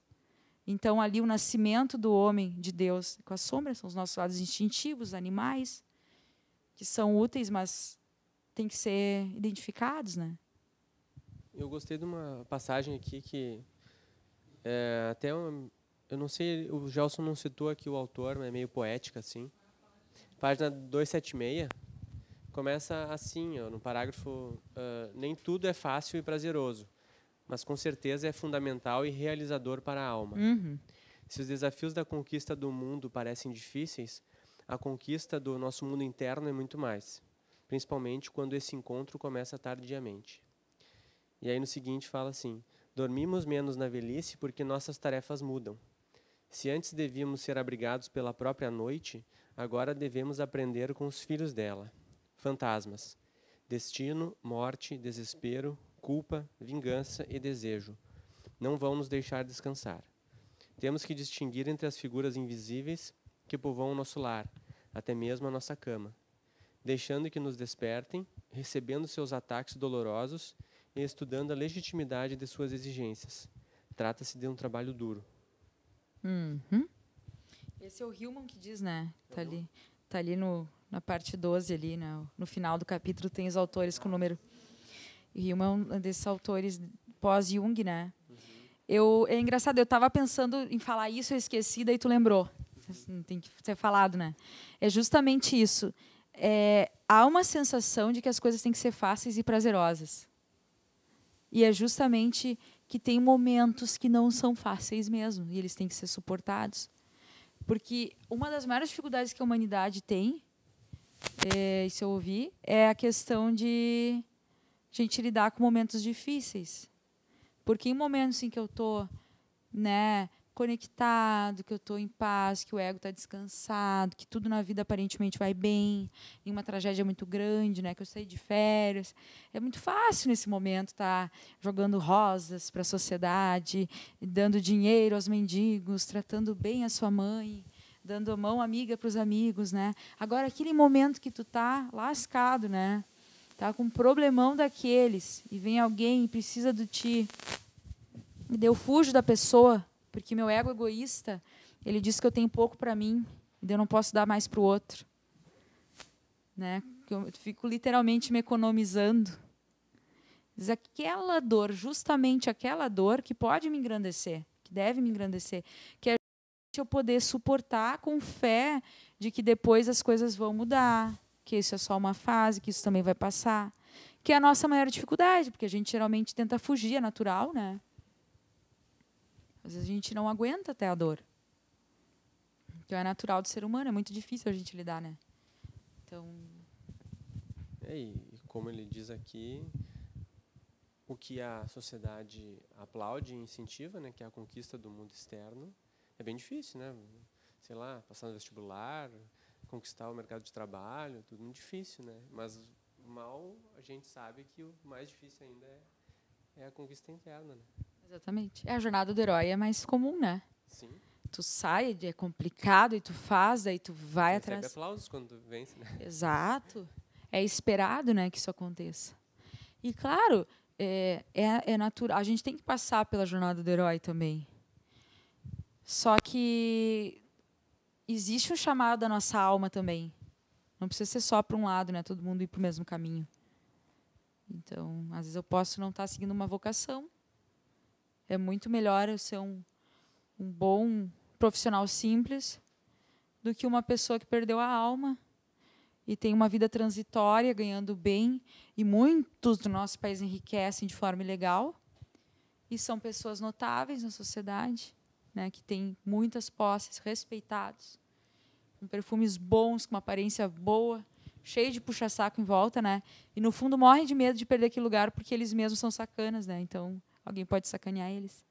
Então, ali, o nascimento do homem, de Deus, com as sombras, são os nossos lados instintivos, animais, que são úteis, mas têm que ser identificados, né? Eu gostei de uma passagem aqui que até eu não sei, o Gelson não citou aqui o autor, mas é meio poética assim. Página 276 começa assim, ó, no parágrafo: nem tudo é fácil e prazeroso, mas com certeza é fundamental e realizador para a alma. Uhum. Se os desafios da conquista do mundo parecem difíceis, a conquista do nosso mundo interno é muito mais, principalmente quando esse encontro começa tardiamente. E aí no seguinte fala assim: dormimos menos na velhice porque nossas tarefas mudam. Se antes devíamos ser abrigados pela própria noite, agora devemos aprender com os filhos dela. Fantasmas: destino, morte, desespero, culpa, vingança e desejo não vão nos deixar descansar. Temos que distinguir entre as figuras invisíveis que povoam o nosso lar, até mesmo a nossa cama, deixando que nos despertem, recebendo seus ataques dolorosos e estudando a legitimidade de suas exigências. Trata-se de um trabalho duro. Uhum. Esse é o Hillman que diz, né? Tá ali na parte 12, ali, né? No final do capítulo tem os autores com o número. Hillman é um desses autores pós-Jung, né? É engraçado, eu estava pensando em falar isso, eu esqueci, daí tu lembrou. Não tem que ser falado, né? É justamente isso. Há uma sensação de que as coisas têm que ser fáceis e prazerosas. E é justamente que tem momentos que não são fáceis mesmo, e eles têm que ser suportados. Porque uma das maiores dificuldades que a humanidade tem, isso eu ouvi, é a questão de a gente lidar com momentos difíceis. Porque em momentos em que eu estou, né, conectado, que eu estou em paz, que o ego está descansado, que tudo na vida aparentemente vai bem, em uma tragédia muito grande, né, que eu saí de férias, é muito fácil nesse momento estar jogando rosas para a sociedade, dando dinheiro aos mendigos, tratando bem a sua mãe, dando a mão amiga para os amigos, né? Agora, aquele momento que tu tá lascado, né? Tá com um problemão daqueles, e vem alguém e precisa de ti, e eu fujo da pessoa, porque meu ego egoísta, ele diz que eu tenho pouco para mim, e eu não posso dar mais para o outro. Né? Eu fico literalmente me economizando. Mas aquela dor, justamente aquela dor que pode me engrandecer, que deve me engrandecer, que é eu poder suportar com fé de que depois as coisas vão mudar, que isso é só uma fase, que isso também vai passar, que é a nossa maior dificuldade, porque a gente geralmente tenta fugir, é natural, né? Às vezes a gente não aguenta até a dor. Então é natural do ser humano, é muito difícil a gente lidar, né? Então... E como ele diz aqui, o que a sociedade aplaude e incentiva, né, que é a conquista do mundo externo, é bem difícil, né? Sei lá, passar no vestibular, conquistar o mercado de trabalho, tudo muito difícil, né? Mas mal a gente sabe que o mais difícil ainda é a conquista interna, né? Exatamente. A jornada do herói é mais comum, né? Sim. Tu sai, é complicado, e tu faz, aí tu vai atrás. Recebe aplausos quando tu vence, né? Exato. É esperado, né, que isso aconteça. E, claro, é natural. A gente tem que passar pela jornada do herói também. Só que existe um chamado da nossa alma também. Não precisa ser só para um lado, né? Todo mundo ir para o mesmo caminho. Então, às vezes eu posso não estar seguindo uma vocação. É muito melhor eu ser um bom profissional simples do que uma pessoa que perdeu a alma e tem uma vida transitória, ganhando bem, e muitos do nosso país enriquecem de forma ilegal, e são pessoas notáveis na sociedade, né, que têm muitas posses, respeitados, com perfumes bons, com uma aparência boa, cheio de puxa-saco em volta, né, e no fundo morrem de medo de perder aquele lugar porque eles mesmos são sacanas, né, então alguém pode sacanear eles.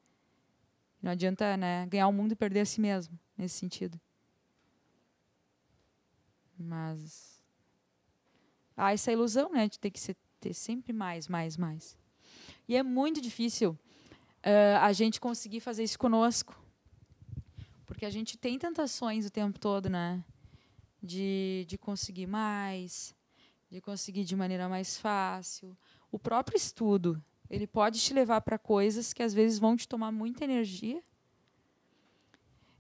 Não adianta, né, ganhar o mundo e perder a si mesmo, nesse sentido. Mas há essa ilusão, né, de ter que ter sempre mais. E é muito difícil a gente conseguir fazer isso conosco. Porque a gente tem tentações o tempo todo, né, de conseguir mais, de conseguir de maneira mais fácil. O próprio estudo, ele pode te levar para coisas que às vezes vão te tomar muita energia.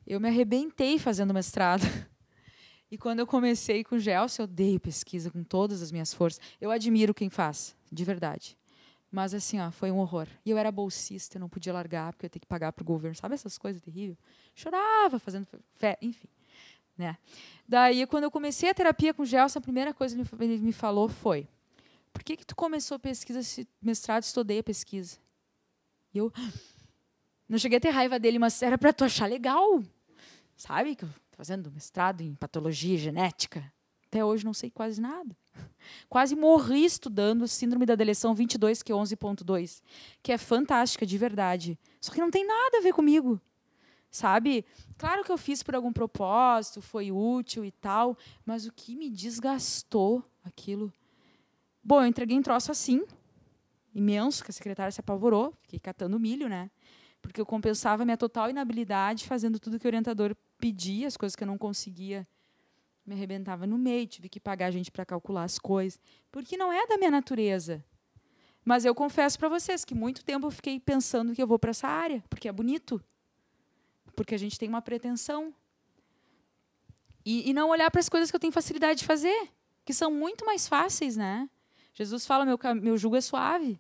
Eu me arrebentei fazendo mestrado. E quando eu comecei com o Gelson, eu odeio pesquisa com todas as minhas forças. Eu admiro quem faz, de verdade. Mas assim, foi um horror. E eu era bolsista, eu não podia largar, porque eu ia ter que pagar para o governo. Sabe essas coisas terríveis? Chorava fazendo fé, enfim. Né? Daí, quando eu comecei a terapia com o Gelson, a primeira coisa que ele me falou foi: por que tu começou a pesquisa, esse mestrado, se tu odeia pesquisa? E eu não cheguei a ter raiva dele, mas era para tu achar legal. Sabe que eu estou fazendo mestrado em patologia e genética. Até hoje não sei quase nada. Quase morri estudando síndrome da deleção 22q11.2, que é fantástica, de verdade. Só que não tem nada a ver comigo. Sabe? Claro que eu fiz por algum propósito, foi útil e tal, mas o que me desgastou aquilo... Bom, eu entreguei um troço assim, imenso, que a secretária se apavorou, fiquei catando milho, né? Porque eu compensava a minha total inabilidade fazendo tudo que o orientador pedia, as coisas que eu não conseguia, me arrebentava no meio, tive que pagar gente para calcular as coisas, porque não é da minha natureza. Mas eu confesso para vocês que muito tempo eu fiquei pensando que eu vou para essa área, porque é bonito, porque a gente tem uma pretensão. E não olhar para as coisas que eu tenho facilidade de fazer, que são muito mais fáceis, né? Jesus fala, meu jugo é suave.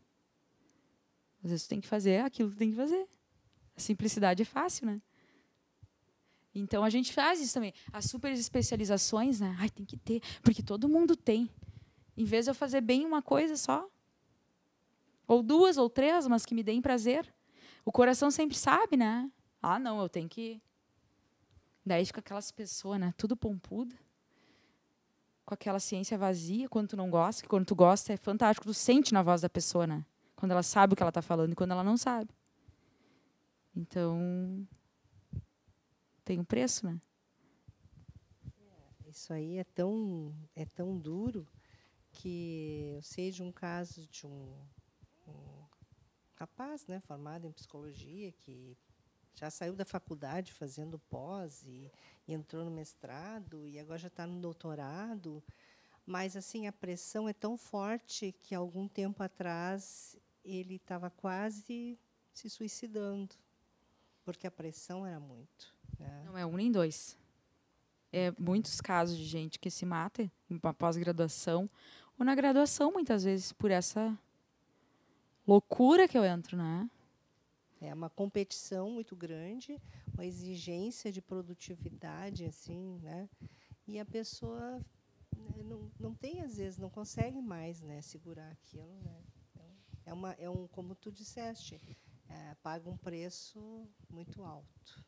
Às vezes tu tem que fazer aquilo que tu tem que fazer. A simplicidade é fácil, né? Então, a gente faz isso também. As super especializações, né? Ai, tem que ter, porque todo mundo tem. Em vez de eu fazer bem uma coisa só, ou duas, ou três, mas que me deem prazer. O coração sempre sabe, né? Ah, não, eu tenho que... Daí fica aquelas pessoas, né? Tudo pompuda, com aquela ciência vazia, quando tu não gosta, que quando tu gosta é fantástico, tu sente na voz da pessoa, né? Quando ela sabe o que ela está falando e quando ela não sabe. Então, tem um preço, né? Isso aí é tão duro que eu sei de um caso de um rapaz, né, formado em psicologia, que já saiu da faculdade fazendo pós e entrou no mestrado e agora já está no doutorado. Mas assim, a pressão é tão forte que algum tempo atrás ele estava quase se suicidando, porque a pressão era muito. Né? Não é um nem dois. É muitos casos de gente que se mata em uma pós-graduação ou na graduação, muitas vezes, por essa loucura que eu entro, né? É uma competição muito grande, uma exigência de produtividade, assim, né? E a pessoa não tem, às vezes, não consegue mais, né, segurar aquilo, né? Então, como tu disseste, paga um preço muito alto.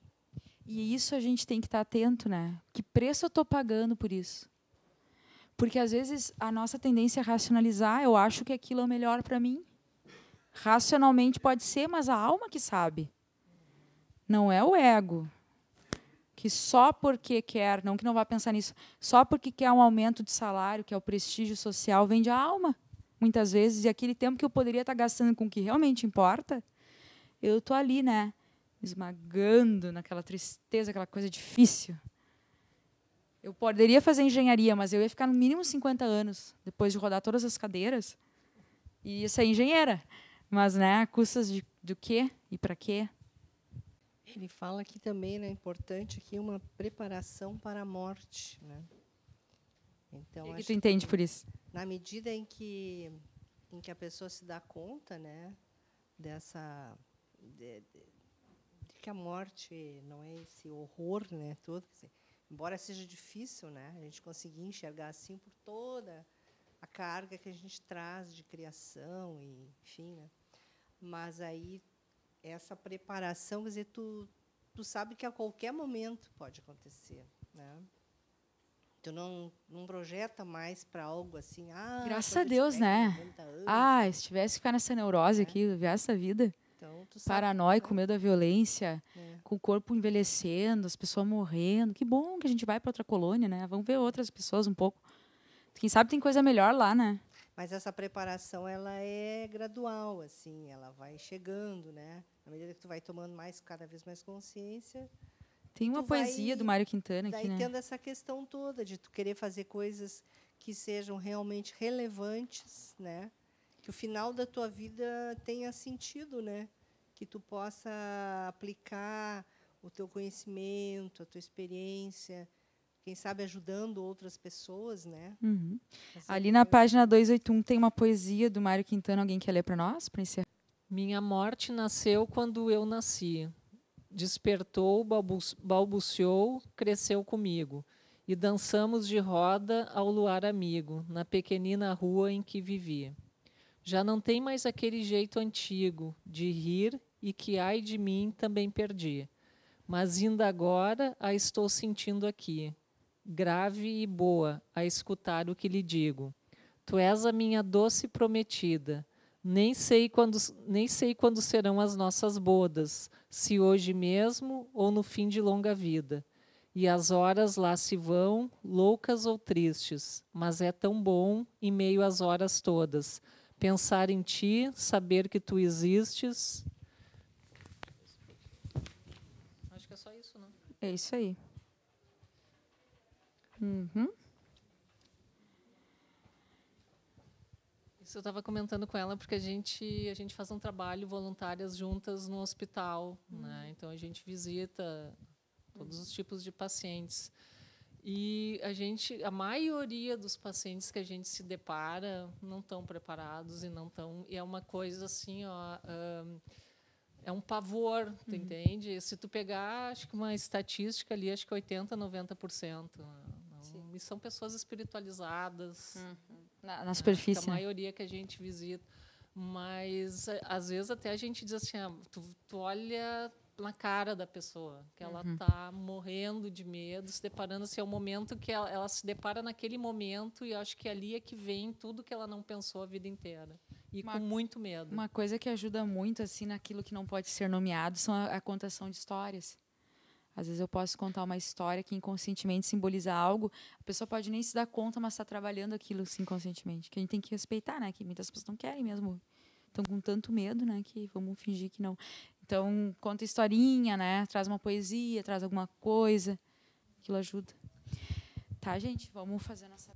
E isso a gente tem que estar atento, né? Que preço eu estou pagando por isso? Porque, às vezes, a nossa tendência é racionalizar. Eu acho que aquilo é o melhor para mim. Racionalmente pode ser, mas a alma que sabe. Não é o ego. Que só porque quer, não que não vá pensar nisso, só porque quer um aumento de salário, que é o prestígio social, vende a alma. Muitas vezes, e aquele tempo que eu poderia estar gastando com o que realmente importa, eu estou ali, né? Esmagando naquela tristeza, aquela coisa difícil. Eu poderia fazer engenharia, mas eu ia ficar no mínimo 50 anos, depois de rodar todas as cadeiras, e ia ser engenheira. Mas, né, a custas do quê e para quê? Ele fala aqui também, né, importante aqui uma preparação para a morte, né? Então, O que acho tu entende por isso? na medida em que a pessoa se dá conta, né, dessa de que a morte não é esse horror, né, todo, quer dizer, embora seja difícil, né, a gente conseguir enxergar assim por toda a carga que a gente traz de criação e, enfim, né? Mas aí essa preparação, quer dizer, tu sabe que a qualquer momento pode acontecer, né? Tu não projeta mais para algo assim, Graças quando a eu Deus, tiver né? 50 anos, Ah, se tivesse que ficar nessa neurose É. aqui, ver essa vida, então tu sabe, paranoico, medo da violência, né? com o corpo envelhecendo, as pessoas morrendo. Que bom que a gente vai para outra colônia, né? Vamos ver outras pessoas um pouco. Quem sabe tem coisa melhor lá, né? Mas essa preparação ela é gradual, assim, ela vai chegando, né? À medida que tu vai tomando cada vez mais consciência, Tem uma tu poesia do vai Mário Quintana aqui, daí né? tendo essa questão toda de tu querer fazer coisas que sejam realmente relevantes, né? Que o final da tua vida tenha sentido, né? Que tu possa aplicar o teu conhecimento, a tua experiência, quem sabe ajudando outras pessoas, né? Uhum. Fazendo Ali na coisas. página 281 tem uma poesia do Mário Quintana. Alguém quer ler para nós, para encerrar? Minha morte nasceu quando eu nasci. Despertou, balbuciou, cresceu comigo. E dançamos de roda ao luar amigo, na pequenina rua em que vivi. Já não tem mais aquele jeito antigo de rir e que, ai de mim, também perdi. Mas ainda agora a estou sentindo aqui, grave e boa, a escutar o que lhe digo. Tu és a minha doce prometida. Nem sei quando serão as nossas bodas, se hoje mesmo ou no fim de longa vida. E as horas lá se vão, loucas ou tristes, mas é tão bom, em meio às horas todas, pensar em ti, saber que tu existes. Acho que é só isso, não? É isso aí. Uhum. Isso eu estava comentando com ela porque a gente faz um trabalho voluntárias juntas no hospital, né? Então a gente visita todos os tipos de pacientes e a maioria dos pacientes que a gente se depara não estão preparados e é uma coisa assim, ó, é um pavor, tu entende? Se tu pegar, acho que uma estatística ali, acho que 80%, 90%. E são pessoas espiritualizadas. Na superfície. A maioria que a gente visita. Mas, às vezes, até a gente diz assim, tu olha na cara da pessoa, que ela está morrendo de medo, se deparando, assim, é o momento que ela se depara naquele momento e acho que ali é que vem tudo que ela não pensou a vida inteira. E com muito medo. Uma coisa que ajuda muito assim naquilo que não pode ser nomeado são a contação de histórias. Às vezes eu posso contar uma história que inconscientemente simboliza algo, a pessoa pode nem se dar conta, mas está trabalhando aquilo assim, inconscientemente. Que a gente tem que respeitar, né? Que muitas pessoas não querem mesmo, estão com tanto medo, né? Que vamos fingir que não. Então conta historinha, né? Traz uma poesia, traz alguma coisa, aquilo ajuda. Tá, gente? Vamos fazer a nossa